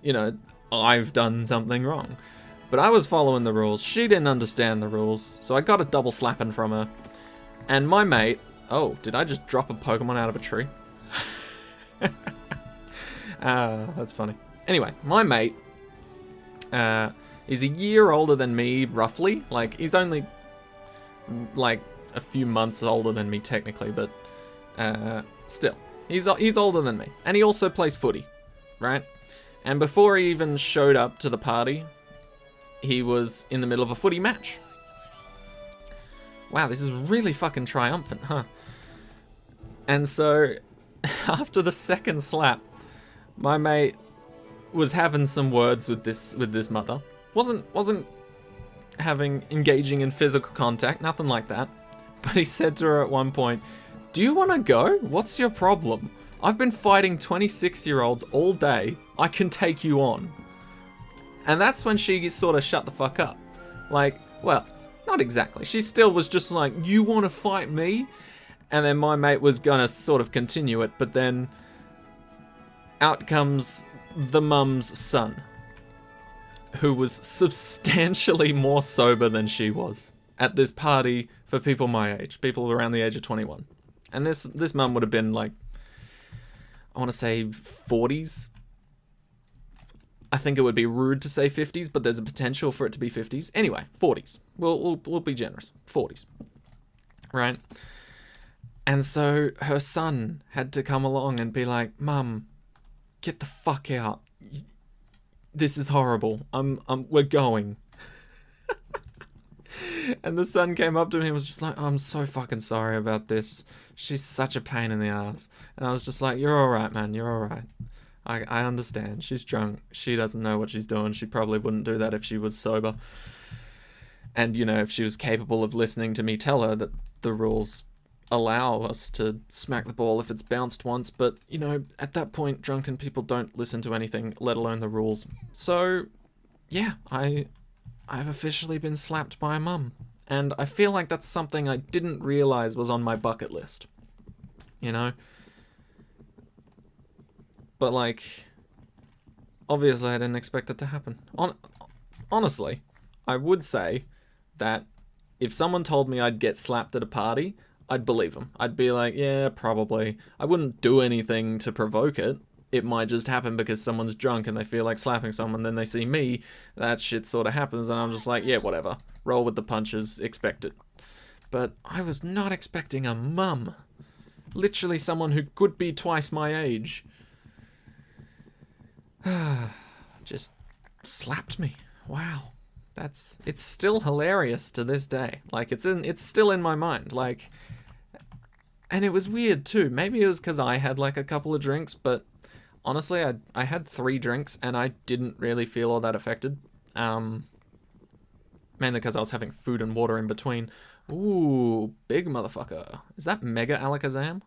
you know, I've done something wrong. But I was following the rules, she didn't understand the rules, so I got a double slapping from her. And my mate, oh, did I just drop a Pokemon out of a tree? That's funny. Anyway, my mate is a year older than me, roughly. Like, he's only, like, a few months older than me technically, but still, He's older than me, and he also plays footy, right? And before he even showed up to the party, he was in the middle of a footy match. Wow, this is really fucking triumphant, huh? And so, after the second slap, my mate was having some words with this mother. Wasn't engaging in physical contact, nothing like that. But he said to her at one point, "Do you want to go? What's your problem? I've been fighting 26-year-olds all day. I can take you on." And that's when she sort of shut the fuck up. Like, well, not exactly. She still was just like, "You want to fight me?" And then my mate was gonna sort of continue it, but then out comes the mum's son, who was substantially more sober than she was at this party for people my age, people around the age of 21. And this mum would have been like, I want to say 40s. I think it would be rude to say 50s, but there's a potential for it to be 50s. Anyway, 40s. We'll be generous. 40s. Right? And so her son had to come along and be like, "Mum, get the fuck out. This is horrible. We're going." And the son came up to me and was just like, "I'm so fucking sorry about this. She's such a pain in the ass." And I was just like, "You're alright, man. You're alright. I understand. She's drunk. She doesn't know what she's doing. She probably wouldn't do that if she was sober. And, you know, if she was capable of listening to me tell her that the rules allow us to smack the ball if it's bounced once. But, you know, at that point, drunken people don't listen to anything, let alone the rules." So, yeah, I've officially been slapped by a mum. And I feel like that's something I didn't realize was on my bucket list. You know? But, like, obviously I didn't expect it to happen. Honestly, I would say that if someone told me I'd get slapped at a party, I'd believe them. I'd be like, yeah, probably. I wouldn't do anything to provoke it. It might just happen because someone's drunk and they feel like slapping someone, then they see me, that shit sort of happens, and I'm just like, yeah, whatever. Roll with the punches, expect it. But I was not expecting a mum. Literally someone who could be twice my age. Just slapped me. Wow. It's still hilarious to this day. Like, it's still in my mind. Like, and it was weird too. Maybe it was because I had like a couple of drinks, but honestly, I had 3 drinks and I didn't really feel all that affected. Mainly because I was having food and water in between. Ooh, big motherfucker. Is that Mega Alakazam?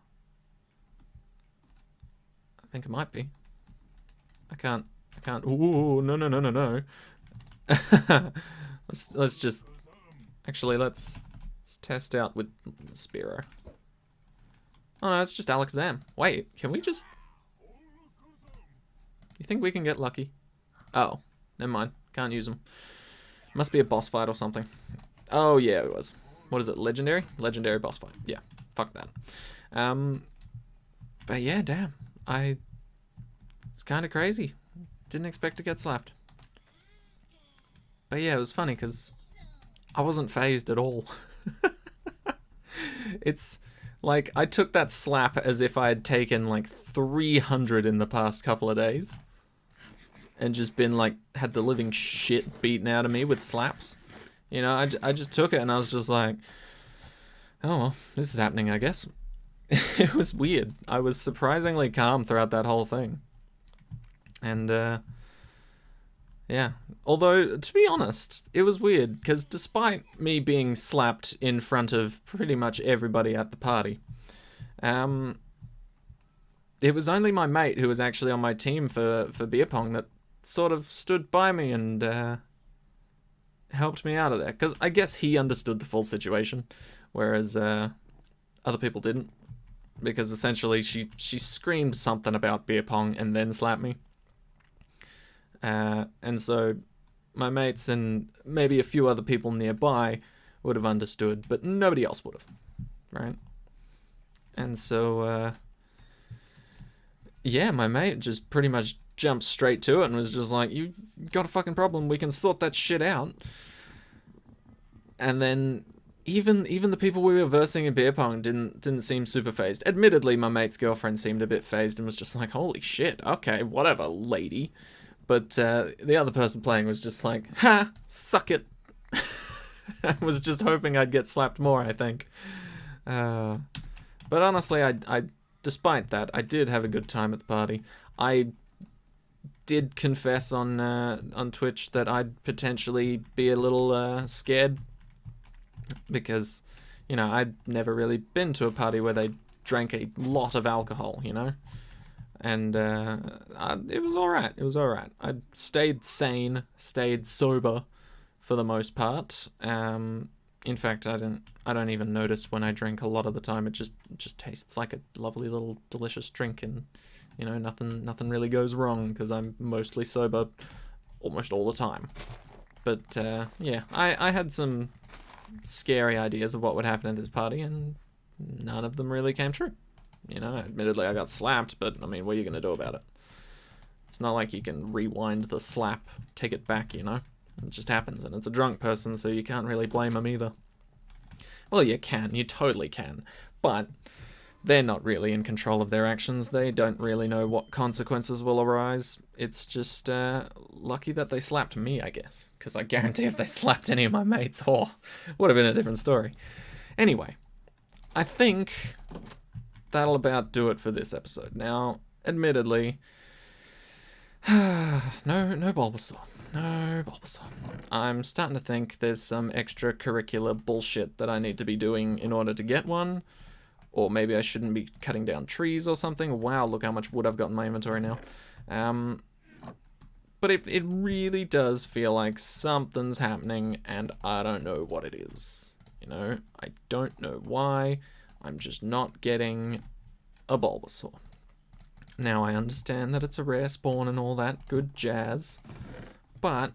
I think it might be. I can't. Ooh, no. let's just. Actually, let's test out with Spearow. Oh no, it's just Alakazam. Wait, can we just? You think we can get lucky? Oh, never mind. Can't use them. Must be a boss fight or something. Oh yeah, it was. What is it? Legendary? Legendary boss fight. Yeah. Fuck that. But yeah, damn. It's kind of crazy. Didn't expect to get slapped. But yeah, it was funny because I wasn't phased at all. It's like I took that slap as if I had taken like 300 in the past couple of days. And just been like, had the living shit beaten out of me with slaps. You know, I just took it and I was just like, oh, well, this is happening, I guess. It was weird. I was surprisingly calm throughout that whole thing. And, yeah. Although, to be honest, it was weird, because despite me being slapped in front of pretty much everybody at the party, it was only my mate who was actually on my team for beer pong that sort of stood by me and helped me out of there. Because I guess he understood the full situation, whereas other people didn't. Because essentially she screamed something about beer pong and then slapped me. And so my mates and maybe a few other people nearby would have understood, but nobody else would have, right? And so, yeah, my mate just pretty much jumped straight to it and was just like, "You got a fucking problem, we can sort that shit out." And then even the people we were versing in beer pong didn't seem super phased. Admittedly, my mate's girlfriend seemed a bit phased and was just like, holy shit, okay, whatever, lady. But the other person playing was just like, ha, suck it. I was just hoping I'd get slapped more, I think. But honestly, I despite that, I did have a good time at the party. I did confess on Twitch that I'd potentially be a little scared because, you know, I'd never really been to a party where they drank a lot of alcohol, you know? And it was alright. It was alright. I stayed sane, stayed sober for the most part. In fact, I don't even notice when I drink a lot of the time. It just tastes like a lovely little delicious drink, and you know, nothing really goes wrong because I'm mostly sober almost all the time. But yeah, I had some scary ideas of what would happen at this party, and none of them really came true. You know, admittedly I got slapped, but I mean, what are you gonna do about it? It's not like you can rewind the slap, take it back, you know? It just happens, and it's a drunk person, so you can't really blame them either. Well, you can, you totally can, but they're not really in control of their actions. They don't really know what consequences will arise. It's just lucky that they slapped me, I guess, because I guarantee if they slapped any of my mates, oh, would have been a different story. Anyway, I think that'll about do it for this episode. Now, admittedly, no Bulbasaur. No Bulbasaur. I'm starting to think there's some extracurricular bullshit that I need to be doing in order to get one. Or maybe I shouldn't be cutting down trees or something. Wow, look how much wood I've got in my inventory now. But it really does feel like something's happening, and I don't know what it is. You know, I don't know why. I'm just not getting a Bulbasaur. Now, I understand that it's a rare spawn and all that good jazz, but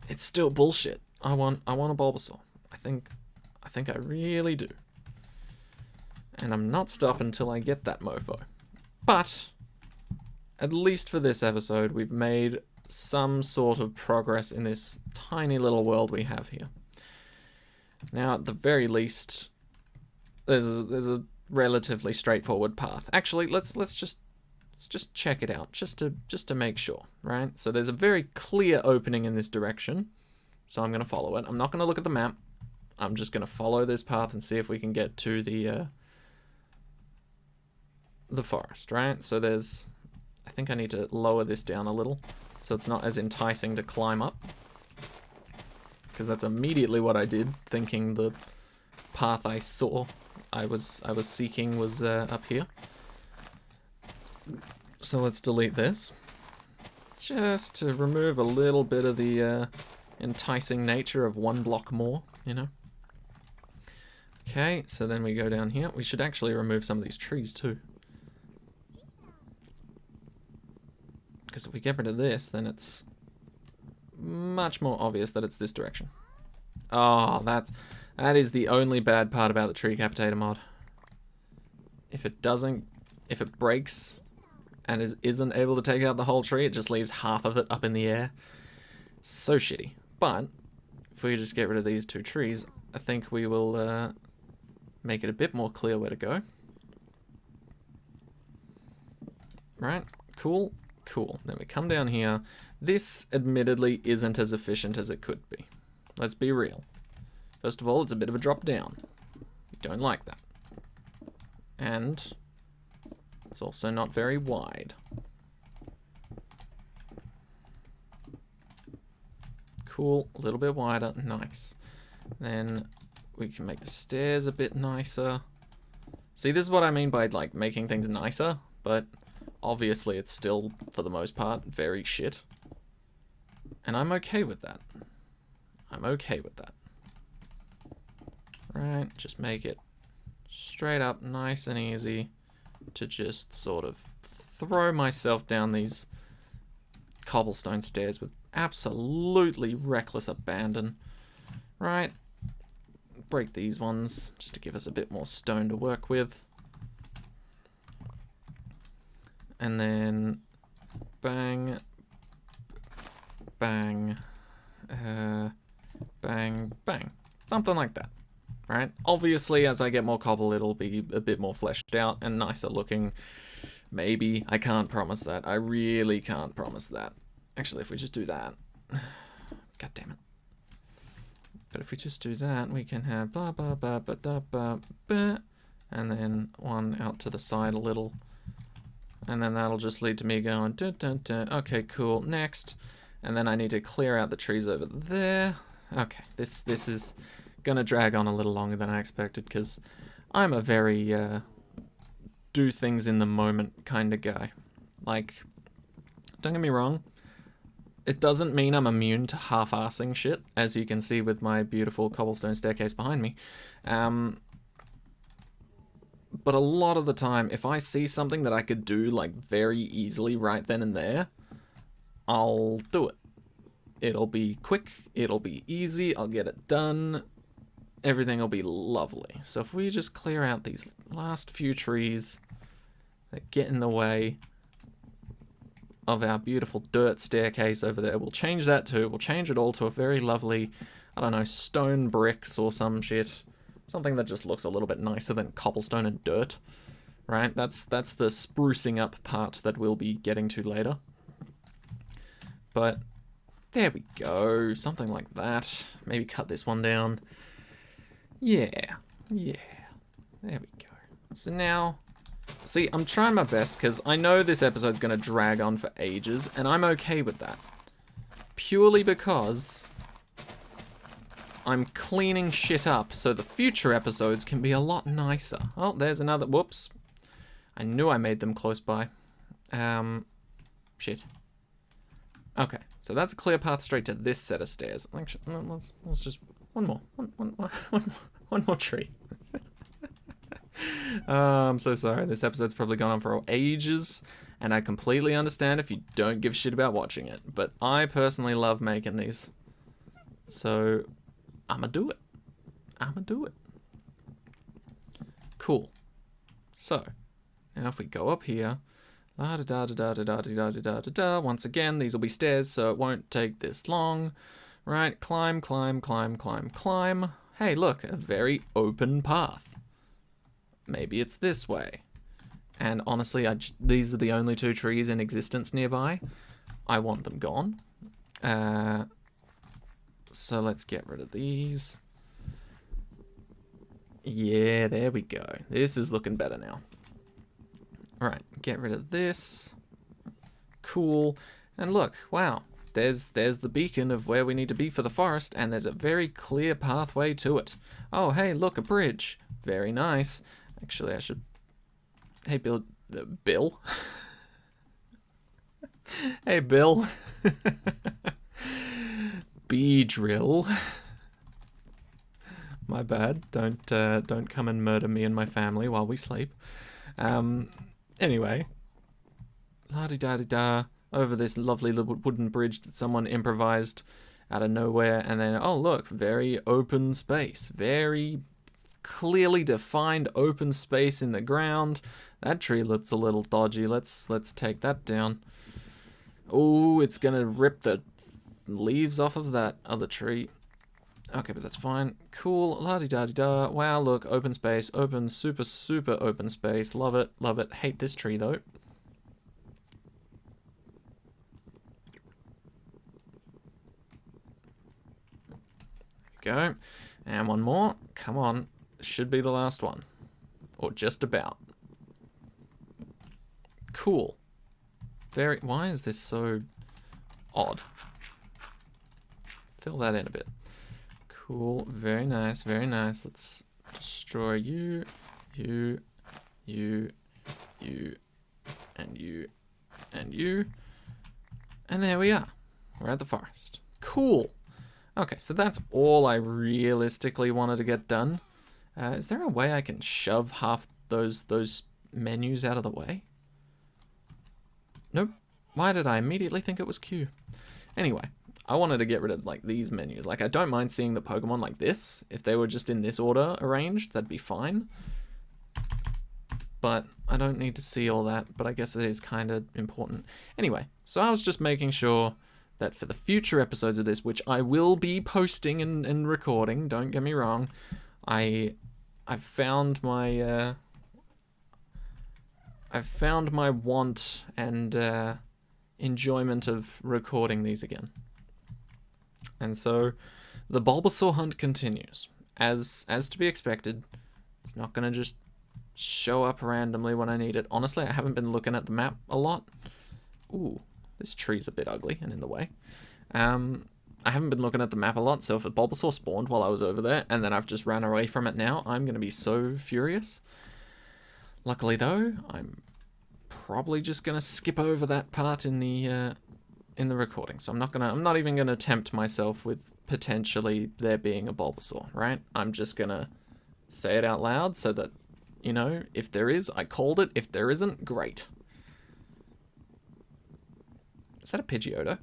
it's still bullshit. I want a Bulbasaur. I think I really do. And I'm not stopping until I get that mofo. But at least for this episode, we've made some sort of progress in this tiny little world we have here. Now, at the very least, there's a relatively straightforward path. Actually, let's just check it out, just to make sure, right? So there's a very clear opening in this direction, so I'm gonna follow it. I'm not gonna look at the map. I'm just gonna follow this path and see if we can get to the forest, right? So there's, I think I need to lower this down a little so it's not as enticing to climb up, because that's immediately what I did, thinking the path I saw I was seeking was up here. So let's delete this, just to remove a little bit of the enticing nature of one block more, you know. Okay, so then we go down here. We should actually remove some of these trees too, because if we get rid of this, then it's much more obvious that it's this direction. Oh, that is the only bad part about the tree capitator mod. If it breaks and isn't able to take out the whole tree, it just leaves half of it up in the air. So shitty. But if we just get rid of these two trees, I think we will make it a bit more clear where to go. Right, cool. Cool. Then we come down here. This, admittedly, isn't as efficient as it could be. Let's be real. First of all, it's a bit of a drop down. We don't like that. And it's also not very wide. Cool. A little bit wider. Nice. Then we can make the stairs a bit nicer. See, this is what I mean by, like, making things nicer, but obviously it's still, for the most part, very shit. And I'm okay with that. I'm okay with that. Right, just make it straight up, nice and easy to just sort of throw myself down these cobblestone stairs with absolutely reckless abandon. Right, break these ones just to give us a bit more stone to work with. And then bang, bang, bang, bang. Something like that. right? Obviously, as I get more cobble, it'll be a bit more fleshed out and nicer looking. Maybe. I can't promise that. I really can't promise that. Actually, if we just do that... God damn it. But if we just do that, we can have blah, blah, blah, blah, blah, blah, blah, and then one out to the side a little. And then that'll just lead to me going, dun, dun, dun. Okay, cool, next. And then I need to clear out the trees over there. Okay, this is gonna drag on a little longer than I expected, because I'm a very do things in the moment kind of guy. Like, don't get me wrong, it doesn't mean I'm immune to half-assing shit, as you can see with my beautiful cobblestone staircase behind me. But a lot of the time, if I see something that I could do like very easily right then and there, I'll do it. It'll be quick, it'll be easy, I'll get it done, everything will be lovely. So if we just clear out these last few trees that get in the way of our beautiful dirt staircase over there, we'll change that too. We'll change it all to a very lovely, I don't know, stone bricks or some shit. Something that just looks a little bit nicer than cobblestone and dirt, right? That's the sprucing up part that we'll be getting to later. But there we go, something like that. Maybe cut this one down. Yeah, there we go. So now, see, I'm trying my best because I know this episode's going to drag on for ages, and I'm okay with that. Purely because I'm cleaning shit up so the future episodes can be a lot nicer. Oh, there's another, whoops. I knew I made them close by. Shit. Okay, so that's a clear path straight to this set of stairs. Actually, no, let's just, one more tree. I'm so sorry, this episode's probably gone on for ages, and I completely understand if you don't give a shit about watching it, but I personally love making these. So, I'ma do it. Cool. So, now if we go up here, once again, these will be stairs, so it won't take this long. Right, climb. Hey, look, a very open path. Maybe it's this way. And honestly, these are the only two trees in existence nearby. I want them gone. So let's get rid of these. Yeah, there we go. This is looking better now. Alright, get rid of this. Cool. And look, wow. There's the beacon of where we need to be for the forest, and there's a very clear pathway to it. Oh, hey, look, a bridge. Very nice. Actually, I should... Hey, Bill. Bill? Hey, Bill. Drill. My bad. Don't come and murder me and my family while we sleep. Anyway. La-di-da-di-da. Over this lovely little wooden bridge that someone improvised out of nowhere, and then, oh look, very open space. Very clearly defined open space in the ground. That tree looks a little dodgy. Let's take that down. Oh, it's gonna rip the leaves off of that other tree. Okay, but that's fine. Cool. La-di-da-di-da. Wow, look, open space. Open, super open space. Love it. Hate this tree, though. Go. And one more. Come on. Should be the last one. Or just about. Cool. Why is this so odd? Fill that in a bit. Cool. Very nice. Let's destroy you, and you. And there we are. We're at the forest. Cool. Okay, so that's all I realistically wanted to get done. Is there a way I can shove half those menus out of the way? Nope. Why did I immediately think it was Q? Anyway, I wanted to get rid of like these menus. Like, I don't mind seeing the Pokemon like this. If they were just in this order arranged, that'd be fine. But I don't need to see all that, but I guess it is kind of important. Anyway, so I was just making sure that for the future episodes of this, which I will be posting and recording, don't get me wrong, I've found my want and enjoyment of recording these again. And so the Bulbasaur hunt continues. As to be expected, it's not going to just show up randomly when I need it. Honestly, I haven't been looking at the map a lot. Ooh, this tree's a bit ugly and in the way. I haven't been looking at the map a lot, so if a Bulbasaur spawned while I was over there, and then I've just ran away from it now, I'm going to be so furious. Luckily, though, I'm probably just going to skip over that part in the recording, so I'm not even going to tempt myself with potentially there being a Bulbasaur, right? I'm just going to say it out loud so that, you know, if there is, I called it. If there isn't, great. Is that a Pidgeotto?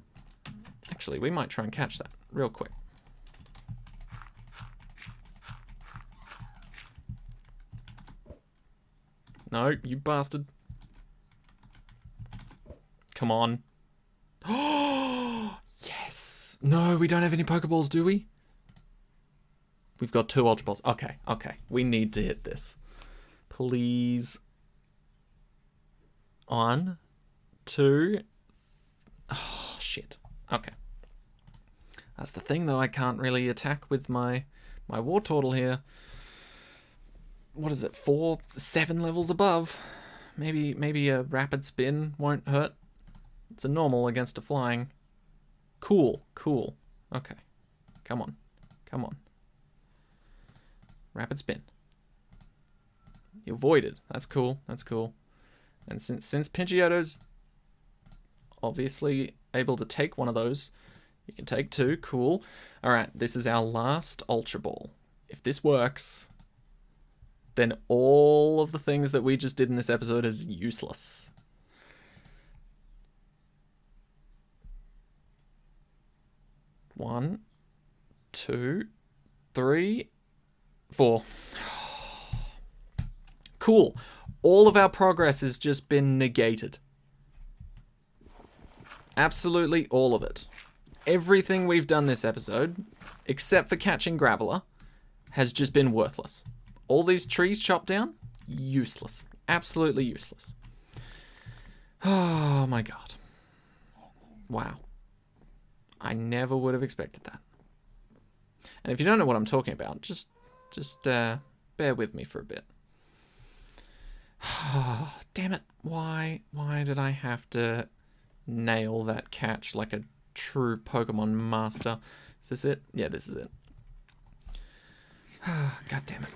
Actually, we might try and catch that real quick. No, you bastard. Come on. Oh, yes. No, we don't have any Pokeballs, do we? We've got 2 Ultra Balls. Okay, okay. We need to hit this. Please. On. 2. Oh, shit. Okay. That's the thing, though. I can't really attack with my Wartortle here. What is it? 7 levels above. Maybe a rapid spin won't hurt. It's a normal against a flying. Cool, cool. Okay. Come on. Come on. Rapid spin. You avoided. That's cool. That's cool. And since Pidgeotto's obviously able to take one of those, you can take 2. Cool. Alright, this is our last Ultra Ball. If this works, then all of the things that we just did in this episode is useless. One, 2, 3, 4. Cool. All of our progress has just been negated. Absolutely all of it. Everything we've done this episode, except for catching Graveler, has just been worthless. All these trees chopped down, useless. Absolutely useless. Oh my god. Wow. I never would have expected that. And if you don't know what I'm talking about, just bear with me for a bit. Damn it. Why did I have to nail that catch like a true Pokemon master? Is this it? Yeah, this is it. God damn it.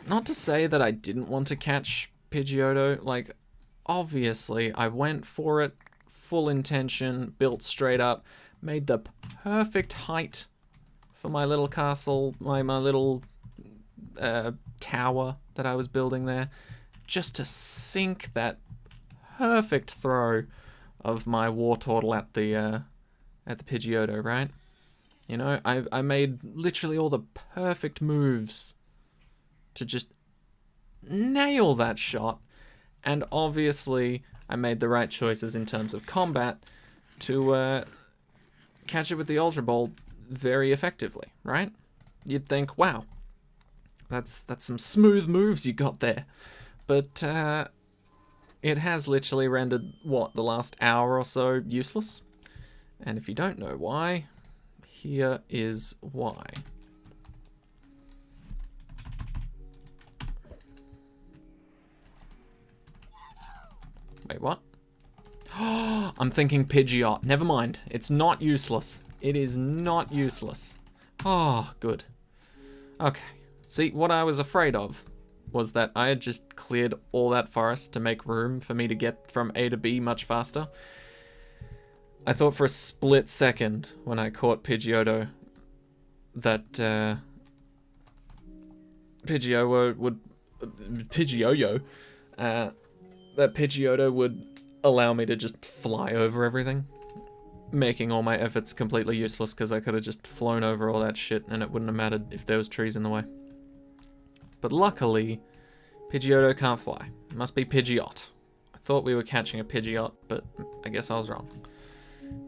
Not to say that I didn't want to catch Pidgeotto. Like, obviously, I went for it, full intention, built straight up, made the perfect height for my little castle, my little tower that I was building there, just to sink that perfect throw of my Wartortle at the Pidgeotto, right? You know, I made literally all the perfect moves to just nail that shot, and obviously I made the right choices in terms of combat to catch it with the Ultra Ball very effectively, right? You'd think, wow, that's some smooth moves you got there. But it has literally rendered, what, the last hour or so useless? And if you don't know why, here is why. Wait, what? I'm thinking Pidgeot. Never mind. It's not useless. It is not useless. Oh, good. Okay. See, what I was afraid of was that I had just cleared all that forest to make room for me to get from A to B much faster. I thought for a split second when I caught Pidgeotto that Pidgeotto would allow me to just fly over everything, making all my efforts completely useless because I could have just flown over all that shit and it wouldn't have mattered if there was trees in the way. But luckily, Pidgeotto can't fly. It must be Pidgeot. I thought we were catching a Pidgeot, but I guess I was wrong.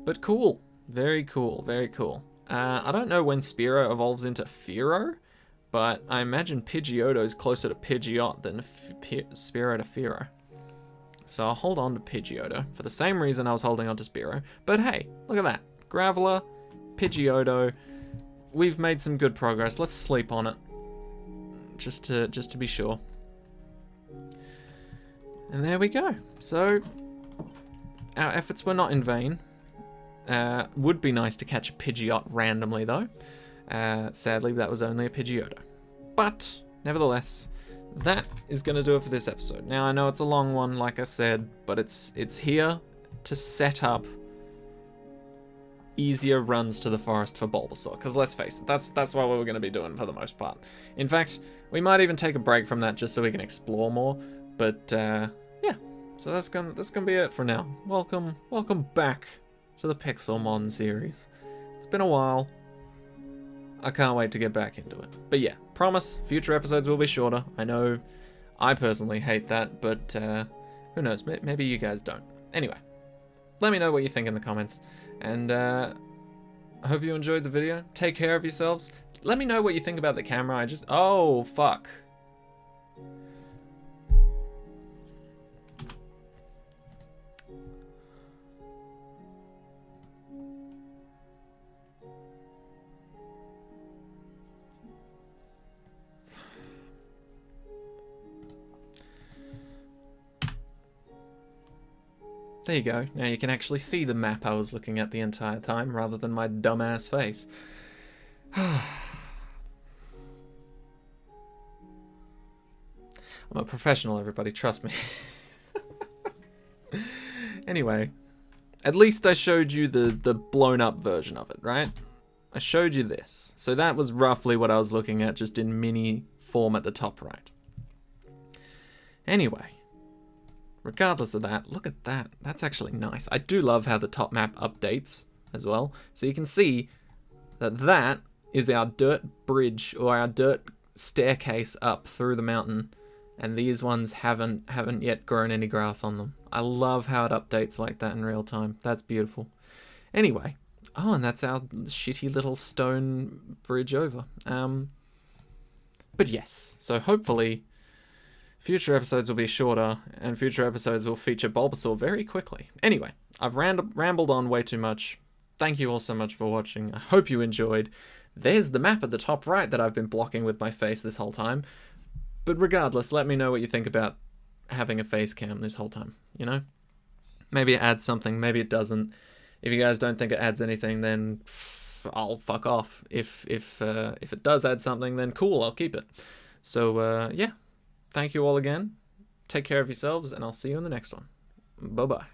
But cool. Very cool, very cool. I don't know when Spearow evolves into Fearow, but I imagine Pidgeotto is closer to Pidgeot than Spearow to Fearow. So I'll hold on to Pidgeotto for the same reason I was holding on to Spearow. But hey, look at that. Graveler, Pidgeotto. We've made some good progress. Let's sleep on it. Just to be sure. And there we go. So our efforts were not in vain. Would be nice to catch a Pidgeot randomly though. Sadly, that was only a Pidgeotto. But nevertheless, that is going to do it for this episode. Now I know it's a long one, like I said, but it's here to set up easier runs to the forest for Bulbasaur. Because let's face it, that's what we're going to be doing for the most part. In fact, we might even take a break from that just so we can explore more. But yeah, so that's gonna be it for now. Welcome back to the Pixelmon series. It's been a while. I can't wait to get back into it. But yeah, promise, future episodes will be shorter. I know I personally hate that, but who knows, maybe you guys don't. Anyway, let me know what you think in the comments, and I hope you enjoyed the video. Take care of yourselves. Let me know what you think about the camera. Oh, fuck. There you go. Now you can actually see the map I was looking at the entire time, rather than my dumbass face. I'm a professional, everybody. Trust me. Anyway, at least I showed you the blown up version of it, right? I showed you this. So that was roughly what I was looking at, just in mini form at the top right. Anyway. Regardless of that, look at that. That's actually nice. I do love how the top map updates as well. So you can see that that is our dirt bridge, or our dirt staircase up through the mountain. And these ones haven't yet grown any grass on them. I love how it updates like that in real time. That's beautiful. Anyway. Oh, and that's our shitty little stone bridge over. But yes. So hopefully future episodes will be shorter, and future episodes will feature Bulbasaur very quickly. Anyway, I've rambled on way too much. Thank you all so much for watching. I hope you enjoyed. There's the map at the top right that I've been blocking with my face this whole time. But regardless, let me know what you think about having a face cam this whole time, you know? Maybe it adds something, maybe it doesn't. If you guys don't think it adds anything, then I'll fuck off. If it does add something, then cool, I'll keep it. So, yeah. Thank you all again. Take care of yourselves, and I'll see you in the next one. Bye-bye.